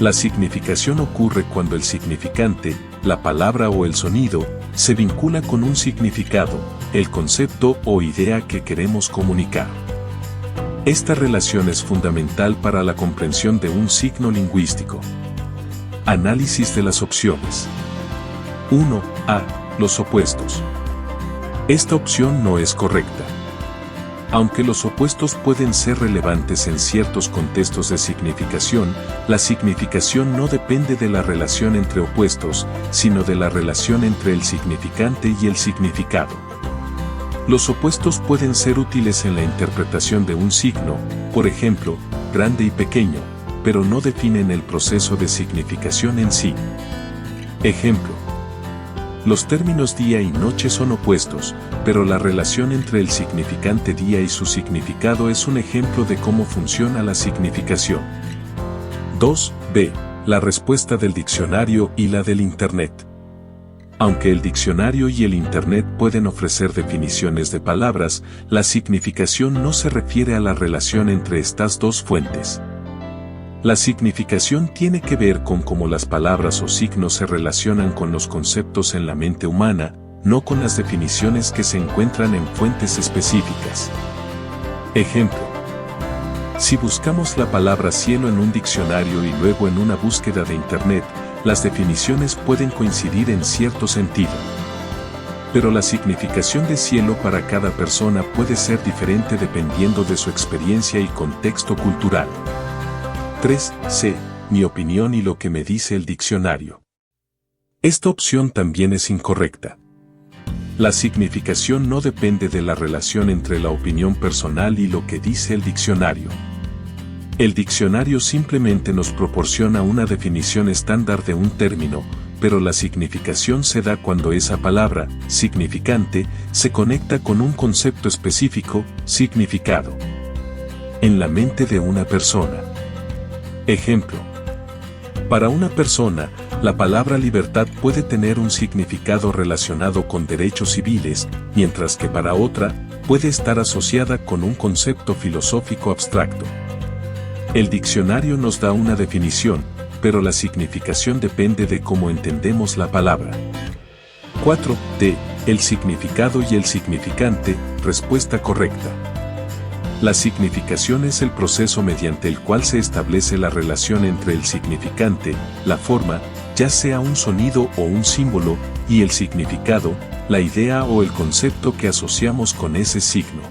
La significación ocurre cuando el significante, la palabra o el sonido, se vincula con un significado, el concepto o idea que queremos comunicar. Esta relación es fundamental para la comprensión de un signo lingüístico. Análisis de las opciones. 1. A. Los opuestos. Esta opción no es correcta. Aunque los opuestos pueden ser relevantes en ciertos contextos de significación, la significación no depende de la relación entre opuestos, sino de la relación entre el significante y el significado. Los opuestos pueden ser útiles en la interpretación de un signo, por ejemplo, grande y pequeño, pero no definen el proceso de significación en sí. Ejemplo. Los términos día y noche son opuestos, pero la relación entre el significante día y su significado es un ejemplo de cómo funciona la significación. 2b. La respuesta del diccionario y la del Internet. Aunque el diccionario y el Internet pueden ofrecer definiciones de palabras, la significación no se refiere a la relación entre estas dos fuentes. La significación tiene que ver con cómo las palabras o signos se relacionan con los conceptos en la mente humana, no con las definiciones que se encuentran en fuentes específicas. Ejemplo. Si buscamos la palabra cielo en un diccionario y luego en una búsqueda de Internet, las definiciones pueden coincidir en cierto sentido. Pero la significación de cielo para cada persona puede ser diferente dependiendo de su experiencia y contexto cultural. 3c. Mi opinión y lo que me dice el diccionario. Esta opción también es incorrecta. La significación no depende de la relación entre la opinión personal y lo que dice el diccionario. El diccionario simplemente nos proporciona una definición estándar de un término, pero la significación se da cuando esa palabra, significante, se conecta con un concepto específico, significado, en la mente de una persona. Ejemplo. Para una persona, la palabra libertad puede tener un significado relacionado con derechos civiles, mientras que para otra, puede estar asociada con un concepto filosófico abstracto. El diccionario nos da una definición, pero la significación depende de cómo entendemos la palabra. 4d. El significado y el significante, respuesta correcta. La significación es el proceso mediante el cual se establece la relación entre el significante, la forma, ya sea un sonido o un símbolo, y el significado, la idea o el concepto que asociamos con ese signo.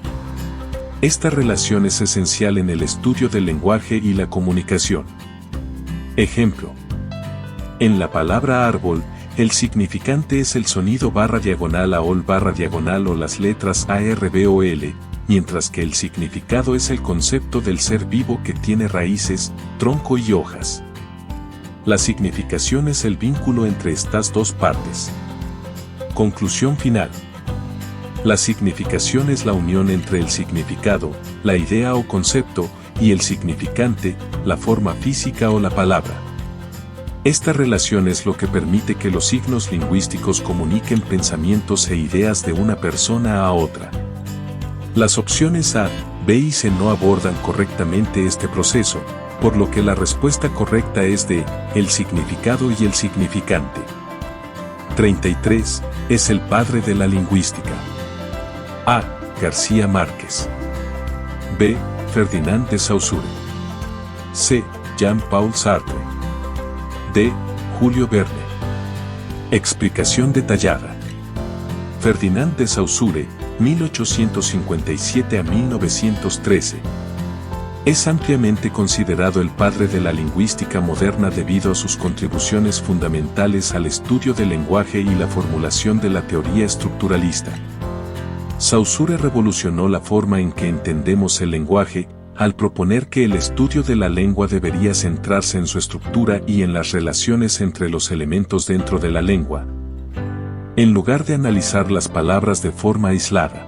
Esta relación es esencial en el estudio del lenguaje y la comunicación. Ejemplo. En la palabra árbol, el significante es el sonido /diagonal AOL /diagonal o las letras ARB o L, mientras que el significado es el concepto del ser vivo que tiene raíces, tronco y hojas. La significación es el vínculo entre estas dos partes. Conclusión final. La significación es la unión entre el significado, la idea o concepto, y el significante, la forma física o la palabra. Esta relación es lo que permite que los signos lingüísticos comuniquen pensamientos e ideas de una persona a otra. Las opciones A, B y C no abordan correctamente este proceso, por lo que la respuesta correcta es D, el significado y el significante. 33. Es el padre de la lingüística. A. García Márquez. B. Ferdinand de Saussure. C. Jean-Paul Sartre. D. Julio Verne. Explicación detallada. Ferdinand de Saussure, 1857 a 1913. Es ampliamente considerado el padre de la lingüística moderna debido a sus contribuciones fundamentales al estudio del lenguaje y la formulación de la teoría estructuralista. Saussure revolucionó la forma en que entendemos el lenguaje, al proponer que el estudio de la lengua debería centrarse en su estructura y en las relaciones entre los elementos dentro de la lengua, en lugar de analizar las palabras de forma aislada.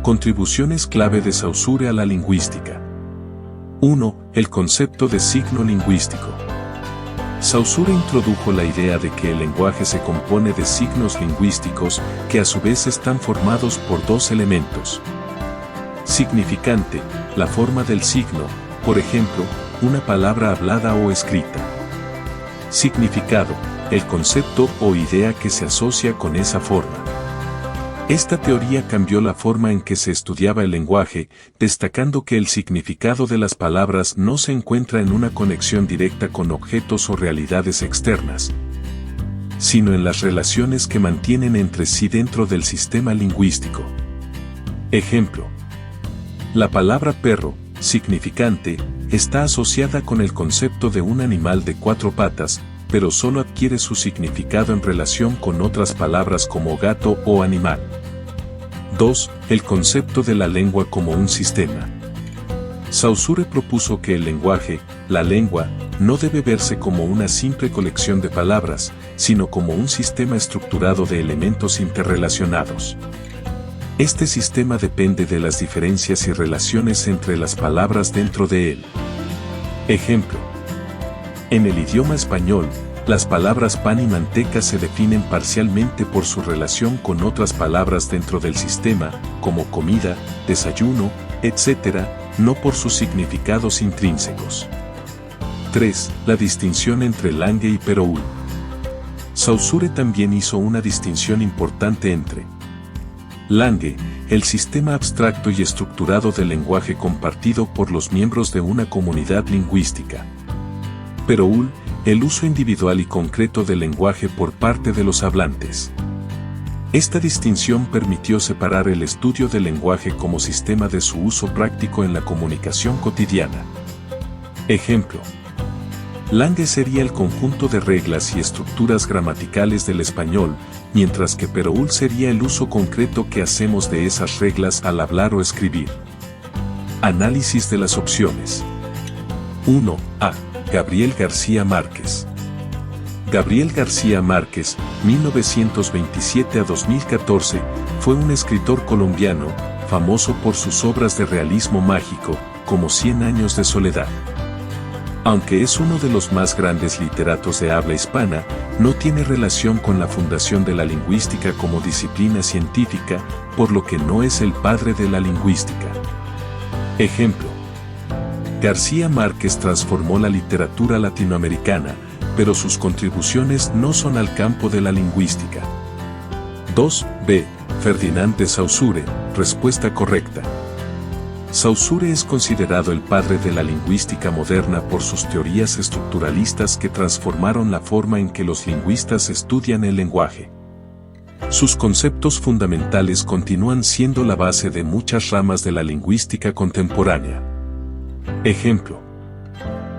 Contribuciones clave de Saussure a la lingüística. 1. El concepto de signo lingüístico. Saussure introdujo la idea de que el lenguaje se compone de signos lingüísticos que a su vez están formados por dos elementos. Significante, la forma del signo, por ejemplo, una palabra hablada o escrita. Significado, el concepto o idea que se asocia con esa forma. Esta teoría cambió la forma en que se estudiaba el lenguaje, destacando que el significado de las palabras no se encuentra en una conexión directa con objetos o realidades externas, sino en las relaciones que mantienen entre sí dentro del sistema lingüístico. Ejemplo. La palabra perro, significante, está asociada con el concepto de un animal de cuatro patas, pero solo adquiere su significado en relación con otras palabras como gato o animal. 2. El concepto de la lengua como un sistema. Saussure propuso que el lenguaje, la lengua, no debe verse como una simple colección de palabras, sino como un sistema estructurado de elementos interrelacionados. Este sistema depende de las diferencias y relaciones entre las palabras dentro de él. Ejemplo. En el idioma español, las palabras pan y manteca se definen parcialmente por su relación con otras palabras dentro del sistema, como comida, desayuno, etc., no por sus significados intrínsecos. 3. La distinción entre Lange y Péroul. Saussure también hizo una distinción importante entre Lange, el sistema abstracto y estructurado del lenguaje compartido por los miembros de una comunidad lingüística. Péroul, el uso individual y concreto del lenguaje por parte de los hablantes. Esta distinción permitió separar el estudio del lenguaje como sistema de su uso práctico en la comunicación cotidiana. Ejemplo. Lange sería el conjunto de reglas y estructuras gramaticales del español, mientras que Péroul sería el uso concreto que hacemos de esas reglas al hablar o escribir. Análisis de las opciones. 1. A. Gabriel García Márquez. Gabriel García Márquez, 1927 a 2014, fue un escritor colombiano, famoso por sus obras de realismo mágico, como 100 años de soledad. Aunque es uno de los más grandes literatos de habla hispana, no tiene relación con la fundación de la lingüística como disciplina científica, por lo que no es el padre de la lingüística. Ejemplo. García Márquez transformó la literatura latinoamericana, pero sus contribuciones no son al campo de la lingüística. 2. B. Ferdinand de Saussure, respuesta correcta. Saussure es considerado el padre de la lingüística moderna por sus teorías estructuralistas que transformaron la forma en que los lingüistas estudian el lenguaje. Sus conceptos fundamentales continúan siendo la base de muchas ramas de la lingüística contemporánea. Ejemplo.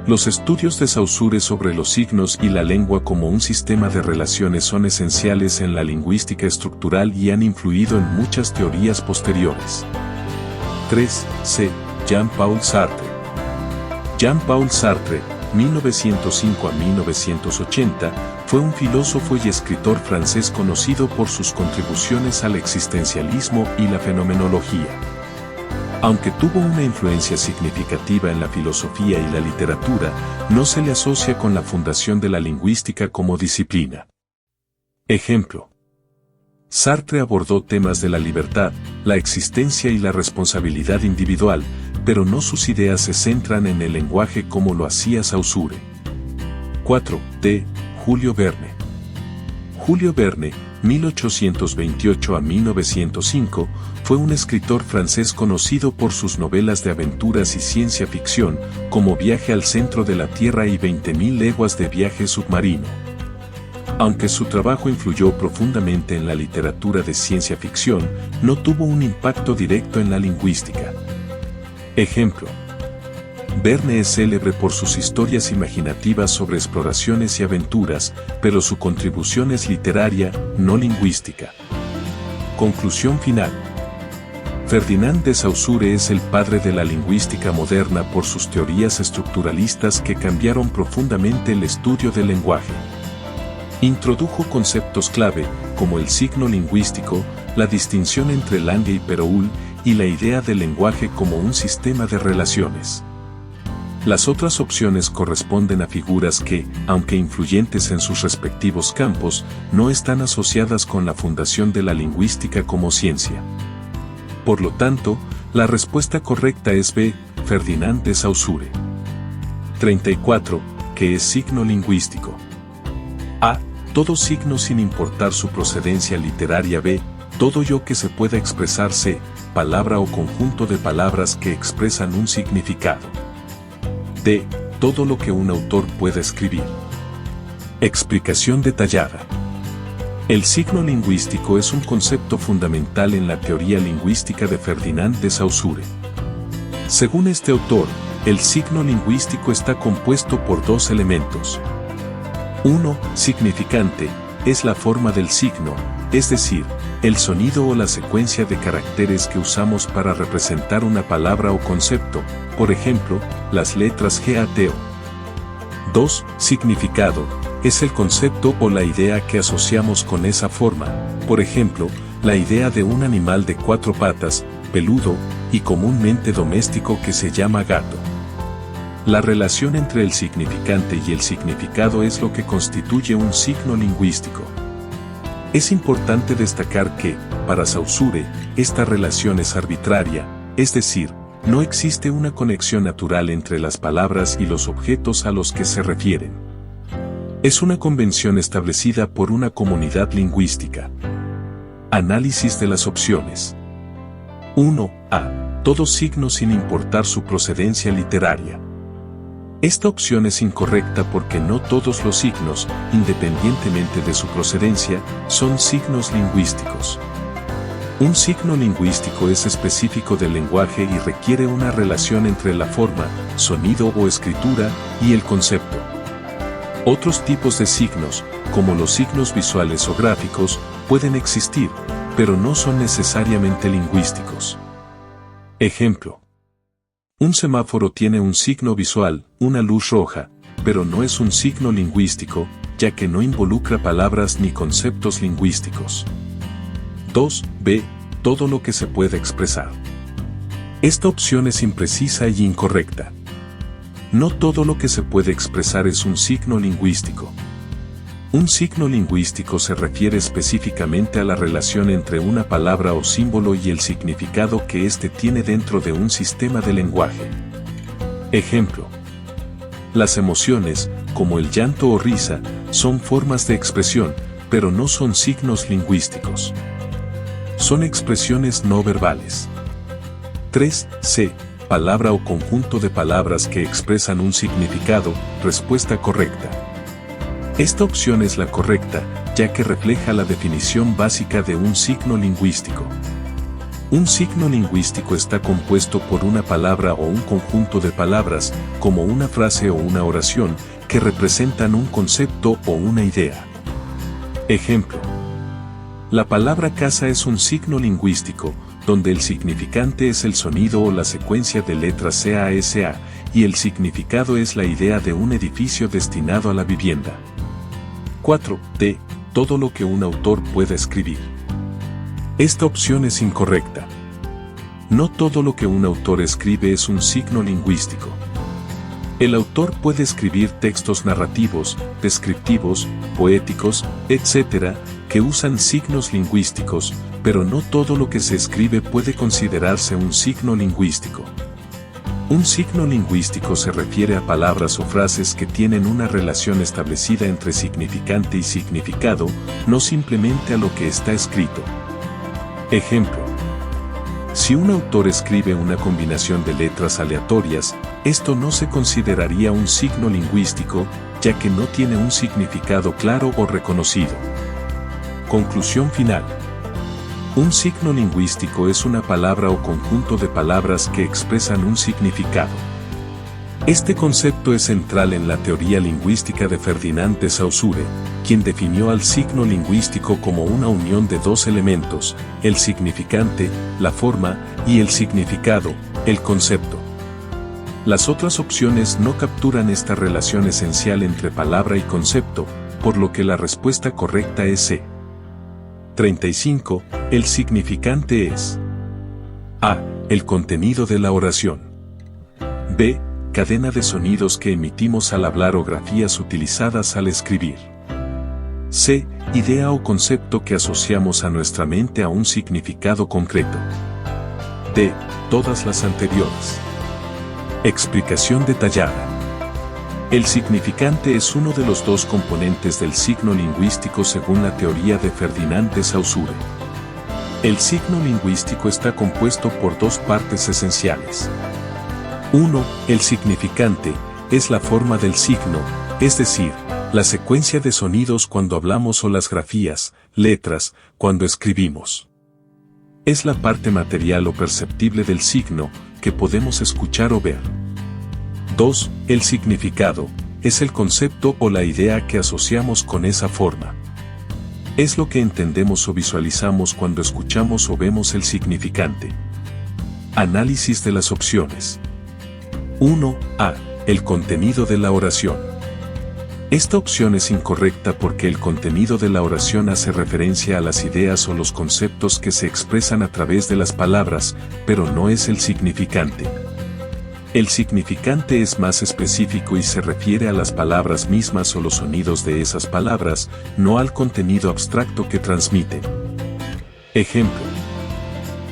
Los estudios de Saussure sobre los signos y la lengua como un sistema de relaciones son esenciales en la lingüística estructural y han influido en muchas teorías posteriores. 3. C. Jean-Paul Sartre. Jean-Paul Sartre, 1905 a 1980, fue un filósofo y escritor francés conocido por sus contribuciones al existencialismo y la fenomenología. Aunque tuvo una influencia significativa en la filosofía y la literatura, no se le asocia con la fundación de la lingüística como disciplina. Ejemplo. Sartre abordó temas de la libertad, la existencia y la responsabilidad individual, pero no sus ideas se centran en el lenguaje como lo hacía Saussure. 4. D. Julio Verne. Julio Verne, 1828 a 1905, fue un escritor francés conocido por sus novelas de aventuras y ciencia ficción, como Viaje al centro de la Tierra y 20.000 leguas de viaje submarino. Aunque su trabajo influyó profundamente en la literatura de ciencia ficción, no tuvo un impacto directo en la lingüística. Ejemplo. Verne es célebre por sus historias imaginativas sobre exploraciones y aventuras, pero su contribución es literaria, no lingüística. Conclusión final. Ferdinand de Saussure es el padre de la lingüística moderna por sus teorías estructuralistas que cambiaron profundamente el estudio del lenguaje. Introdujo conceptos clave, como el signo lingüístico, la distinción entre Lange y Péroul, y la idea del lenguaje como un sistema de relaciones. Las otras opciones corresponden a figuras que, aunque influyentes en sus respectivos campos, no están asociadas con la fundación de la lingüística como ciencia. Por lo tanto, la respuesta correcta es B. Ferdinand de Saussure. 34. ¿Qué es signo lingüístico? A. Todo signo sin importar su procedencia literaria. B. Todo yo que se pueda expresar. C. Palabra o conjunto de palabras que expresan un significado. D. Todo lo que un autor pueda escribir. Explicación detallada. El signo lingüístico es un concepto fundamental en la teoría lingüística de Ferdinand de Saussure. Según este autor, el signo lingüístico está compuesto por dos elementos. 1. Significante, es la forma del signo, es decir, el sonido o la secuencia de caracteres que usamos para representar una palabra o concepto, por ejemplo, las letras G, A, T, O. 2. Significado, es el concepto o la idea que asociamos con esa forma, por ejemplo, la idea de un animal de 4 patas, peludo, y comúnmente doméstico que se llama gato. La relación entre el significante y el significado es lo que constituye un signo lingüístico. Es importante destacar que, para Saussure, esta relación es arbitraria, es decir, no existe una conexión natural entre las palabras y los objetos a los que se refieren. Es una convención establecida por una comunidad lingüística. Análisis de las opciones. 1. A. Todo signo sin importar su procedencia literaria. Esta opción es incorrecta porque no todos los signos, independientemente de su procedencia, son signos lingüísticos. Un signo lingüístico es específico del lenguaje y requiere una relación entre la forma, sonido o escritura, y el concepto. Otros tipos de signos, como los signos visuales o gráficos, pueden existir, pero no son necesariamente lingüísticos. Ejemplo. Un semáforo tiene un signo visual, una luz roja, pero no es un signo lingüístico, ya que no involucra palabras ni conceptos lingüísticos. 2. B. Todo lo que se puede expresar. Esta opción es imprecisa y incorrecta. No todo lo que se puede expresar es un signo lingüístico. Un signo lingüístico se refiere específicamente a la relación entre una palabra o símbolo y el significado que éste tiene dentro de un sistema de lenguaje. Ejemplo. Las emociones, como el llanto o risa, son formas de expresión, pero no son signos lingüísticos. Son expresiones no verbales. 3. C. Palabra o conjunto de palabras que expresan un significado, respuesta correcta. Esta opción es la correcta, ya que refleja la definición básica de un signo lingüístico. Un signo lingüístico está compuesto por una palabra o un conjunto de palabras, como una frase o una oración, que representan un concepto o una idea. Ejemplo. La palabra casa es un signo lingüístico, donde el significante es el sonido o la secuencia de letras CASA, y el significado es la idea de un edificio destinado a la vivienda. 4. D. Todo lo que un autor pueda escribir. Esta opción es incorrecta. No todo lo que un autor escribe es un signo lingüístico. El autor puede escribir textos narrativos, descriptivos, poéticos, etc., que usan signos lingüísticos, pero no todo lo que se escribe puede considerarse un signo lingüístico. Un signo lingüístico se refiere a palabras o frases que tienen una relación establecida entre significante y significado, no simplemente a lo que está escrito. Ejemplo. Si un autor escribe una combinación de letras aleatorias, esto no se consideraría un signo lingüístico, ya que no tiene un significado claro o reconocido. Conclusión final. Un signo lingüístico es una palabra o conjunto de palabras que expresan un significado. Este concepto es central en la teoría lingüística de Ferdinand de Saussure, quien definió al signo lingüístico como una unión de dos elementos, el significante, la forma, y el significado, el concepto. Las otras opciones no capturan esta relación esencial entre palabra y concepto, por lo que la respuesta correcta es C. 35. El significante es A. El contenido de la oración. B. Cadena de sonidos que emitimos al hablar o grafías utilizadas al escribir. C. Idea o concepto que asociamos a nuestra mente a un significado concreto. D. Todas las anteriores. Explicación detallada. El significante es uno de los dos componentes del signo lingüístico según la teoría de Ferdinand de Saussure. El signo lingüístico está compuesto por dos partes esenciales. 1. El significante es la forma del signo, es decir, la secuencia de sonidos cuando hablamos o las grafías, letras, cuando escribimos. Es la parte material o perceptible del signo, que podemos escuchar o ver. 2. El significado es el concepto o la idea que asociamos con esa forma. Es lo que entendemos o visualizamos cuando escuchamos o vemos el significante. Análisis de las opciones. 1. El contenido de la oración. Esta opción es incorrecta porque el contenido de la oración hace referencia a las ideas o los conceptos que se expresan a través de las palabras, pero no es el significante. El significante es más específico y se refiere a las palabras mismas o los sonidos de esas palabras, no al contenido abstracto que transmiten. Ejemplo.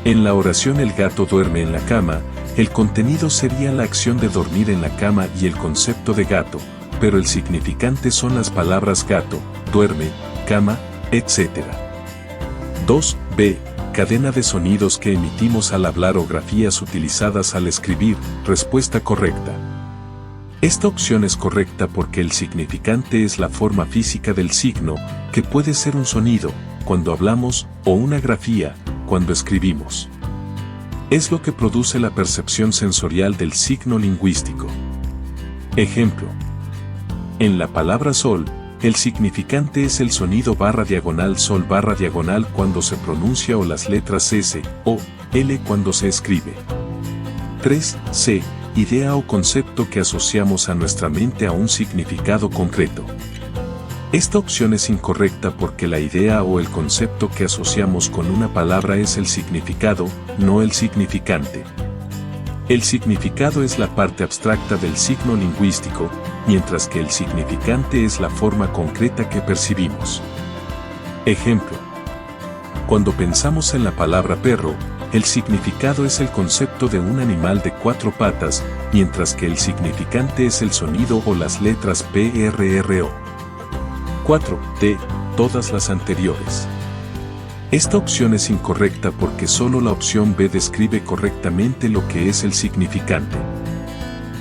En la oración el gato duerme en la cama, el contenido sería la acción de dormir en la cama y el concepto de gato, pero el significante son las palabras gato, duerme, cama, etc. 2. Cadena de sonidos que emitimos al hablar o grafías utilizadas al escribir. Respuesta correcta. Esta opción es correcta porque el significante es la forma física del signo, que puede ser un sonido, cuando hablamos, o una grafía, cuando escribimos. Es lo que produce la percepción sensorial del signo lingüístico. Ejemplo. En la palabra sol, el significante es el sonido /diagonal sol /diagonal cuando se pronuncia o las letras S o L cuando se escribe. 3. Idea o concepto que asociamos a nuestra mente a un significado concreto. Esta opción es incorrecta porque la idea o el concepto que asociamos con una palabra es el significado, no el significante. El significado es la parte abstracta del signo lingüístico, mientras que el significante es la forma concreta que percibimos. Ejemplo. Cuando pensamos en la palabra perro, el significado es el concepto de un animal de 4 patas, mientras que el significante es el sonido o las letras PRRO. 4. Todas las anteriores. Esta opción es incorrecta porque solo la opción B describe correctamente lo que es el significante.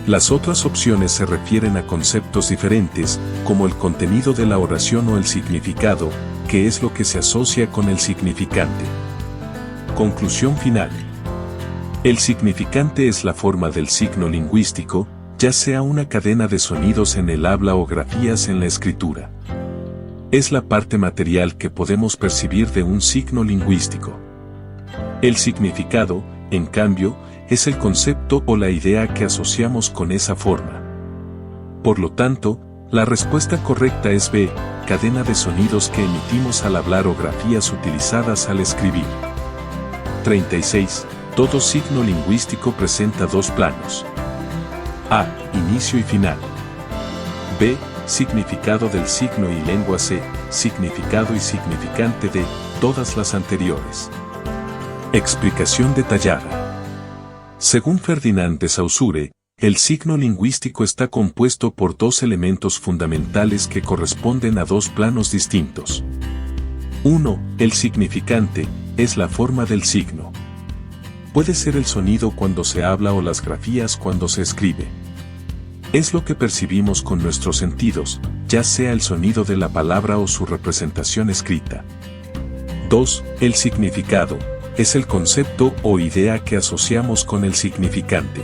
Las otras opciones se refieren a conceptos diferentes, como el contenido de la oración o el significado, que es lo que se asocia con el significante. Conclusión final. El significante es la forma del signo lingüístico, ya sea una cadena de sonidos en el habla o grafías en la escritura. Es la parte material que podemos percibir de un signo lingüístico. El significado, en cambio, es el concepto o la idea que asociamos con esa forma. Por lo tanto, la respuesta correcta es B, cadena de sonidos que emitimos al hablar o grafías utilizadas al escribir. 36. Todo signo lingüístico presenta dos planos. A. Inicio y final. B. Significado del signo y lengua. C. Significado y significante de todas las anteriores. Explicación detallada. Según Ferdinand de Saussure, el signo lingüístico está compuesto por dos elementos fundamentales que corresponden a dos planos distintos. 1. El significante es la forma del signo. Puede ser el sonido cuando se habla o las grafías cuando se escribe. Es lo que percibimos con nuestros sentidos, ya sea el sonido de la palabra o su representación escrita. 2. El significado es el concepto o idea que asociamos con el significante.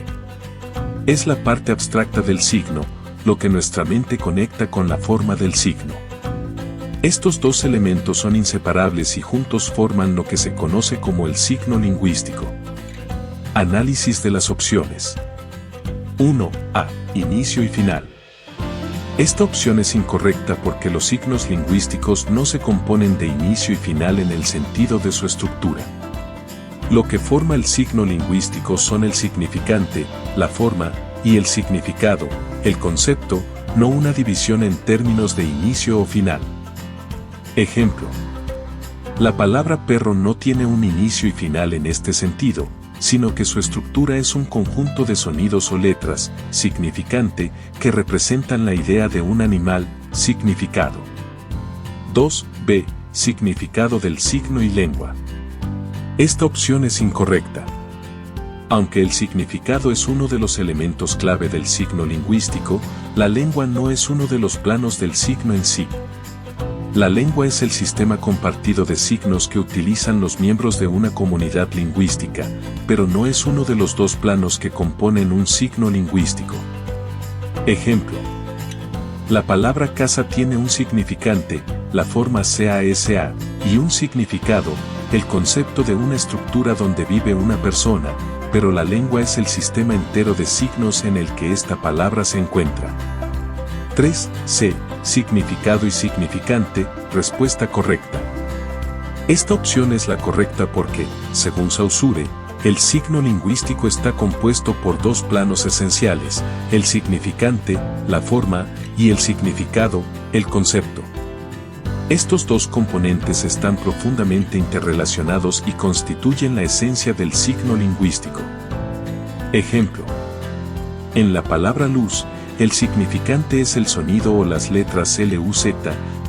Es la parte abstracta del signo, lo que nuestra mente conecta con la forma del signo. Estos dos elementos son inseparables y juntos forman lo que se conoce como el signo lingüístico. Análisis de las opciones. 1. A. Inicio y final. Esta opción es incorrecta porque los signos lingüísticos no se componen de inicio y final en el sentido de su estructura. Lo que forma el signo lingüístico son el significante, la forma, y el significado, el concepto, no una división en términos de inicio o final. Ejemplo. La palabra perro no tiene un inicio y final en este sentido, sino que su estructura es un conjunto de sonidos o letras, significante, que representan la idea de un animal, significado. 2b. Significado del signo y lengua. Esta opción es incorrecta. Aunque el significado es uno de los elementos clave del signo lingüístico, la lengua no es uno de los planos del signo en sí. La lengua es el sistema compartido de signos que utilizan los miembros de una comunidad lingüística, pero no es uno de los dos planos que componen un signo lingüístico. Ejemplo. La palabra casa tiene un significante, la forma CASA, y un significado, el concepto de una estructura donde vive una persona, pero la lengua es el sistema entero de signos en el que esta palabra se encuentra. 3. C. Significado y significante, respuesta correcta. Esta opción es la correcta porque, según Saussure, el signo lingüístico está compuesto por dos planos esenciales, el significante, la forma, y el significado, el concepto. Estos dos componentes están profundamente interrelacionados y constituyen la esencia del signo lingüístico. Ejemplo. En la palabra luz, el significante es el sonido o las letras LUZ,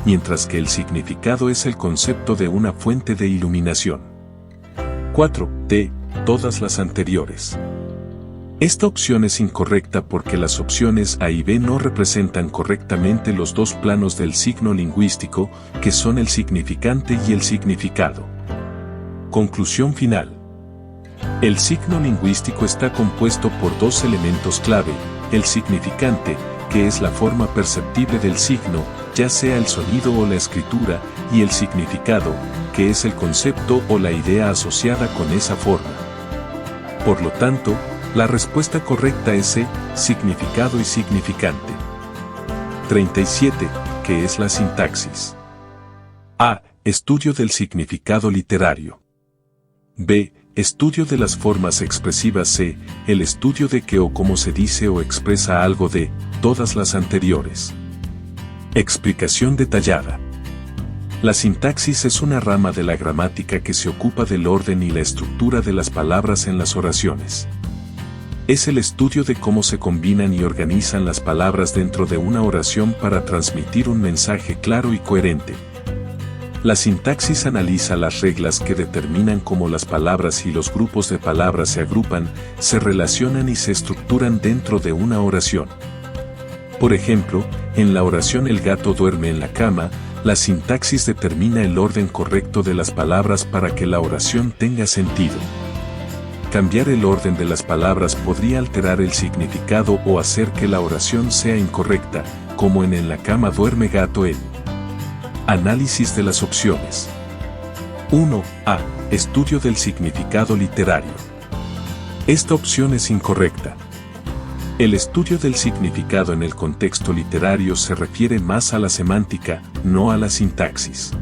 mientras que el significado es el concepto de una fuente de iluminación. 4. D. Todas las anteriores. Esta opción es incorrecta porque las opciones A y B no representan correctamente los dos planos del signo lingüístico, que son el significante y el significado. Conclusión final. El signo lingüístico está compuesto por dos elementos clave, el significante, que es la forma perceptible del signo, ya sea el sonido o la escritura, y el significado, que es el concepto o la idea asociada con esa forma. Por lo tanto, la respuesta correcta es C, significado y significante. 37. ¿Qué es la sintaxis? A. Estudio del significado literario. B. Estudio de las formas expresivas. C. El estudio de qué o cómo se dice o expresa algo de todas las anteriores. Explicación detallada. La sintaxis es una rama de la gramática que se ocupa del orden y la estructura de las palabras en las oraciones. Es el estudio de cómo se combinan y organizan las palabras dentro de una oración para transmitir un mensaje claro y coherente. La sintaxis analiza las reglas que determinan cómo las palabras y los grupos de palabras se agrupan, se relacionan y se estructuran dentro de una oración. Por ejemplo, en la oración el gato duerme en la cama, la sintaxis determina el orden correcto de las palabras para que la oración tenga sentido. Cambiar el orden de las palabras podría alterar el significado o hacer que la oración sea incorrecta, como en la cama duerme gato él. Análisis de las opciones. 1. A. Estudio del significado literario. Esta opción es incorrecta. El estudio del significado en el contexto literario se refiere más a la semántica, no a la sintaxis.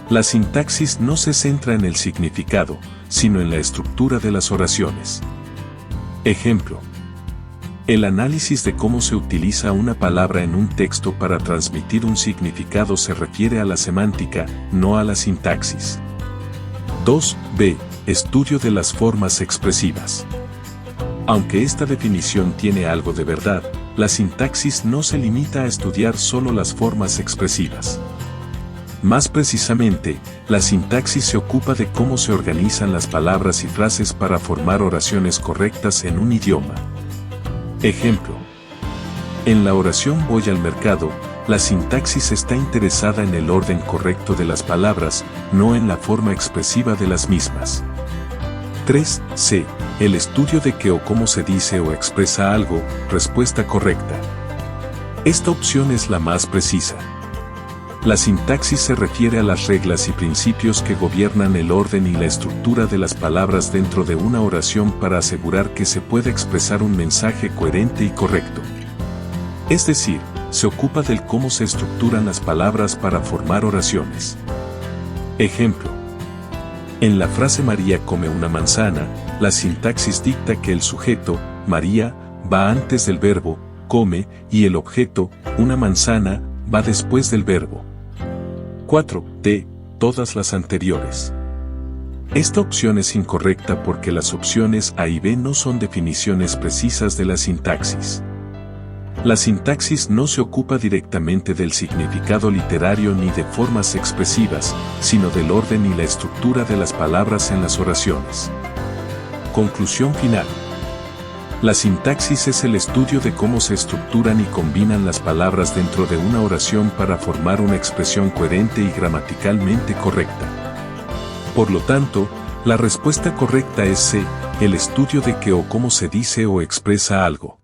La sintaxis no se centra en el significado, sino en la estructura de las oraciones. Ejemplo. El análisis de cómo se utiliza una palabra en un texto para transmitir un significado se refiere a la semántica, no a la sintaxis. 2. B. Estudio de las formas expresivas. Aunque esta definición tiene algo de verdad, la sintaxis no se limita a estudiar solo las formas expresivas. Más precisamente, la sintaxis se ocupa de cómo se organizan las palabras y frases para formar oraciones correctas en un idioma. Ejemplo. En la oración voy al mercado, la sintaxis está interesada en el orden correcto de las palabras, no en la forma expresiva de las mismas. 3. C. El estudio de qué o cómo se dice o expresa algo, respuesta correcta. Esta opción es la más precisa. La sintaxis se refiere a las reglas y principios que gobiernan el orden y la estructura de las palabras dentro de una oración para asegurar que se pueda expresar un mensaje coherente y correcto. Es decir, se ocupa del cómo se estructuran las palabras para formar oraciones. Ejemplo. En la frase María come una manzana, la sintaxis dicta que el sujeto, María, va antes del verbo, come, y el objeto, una manzana, va después del verbo. 4. D. Todas las anteriores. Esta opción es incorrecta porque las opciones A y B no son definiciones precisas de la sintaxis. La sintaxis no se ocupa directamente del significado literario ni de formas expresivas, sino del orden y la estructura de las palabras en las oraciones. Conclusión final. La sintaxis es el estudio de cómo se estructuran y combinan las palabras dentro de una oración para formar una expresión coherente y gramaticalmente correcta. Por lo tanto, la respuesta correcta es C, el estudio de qué o cómo se dice o expresa algo.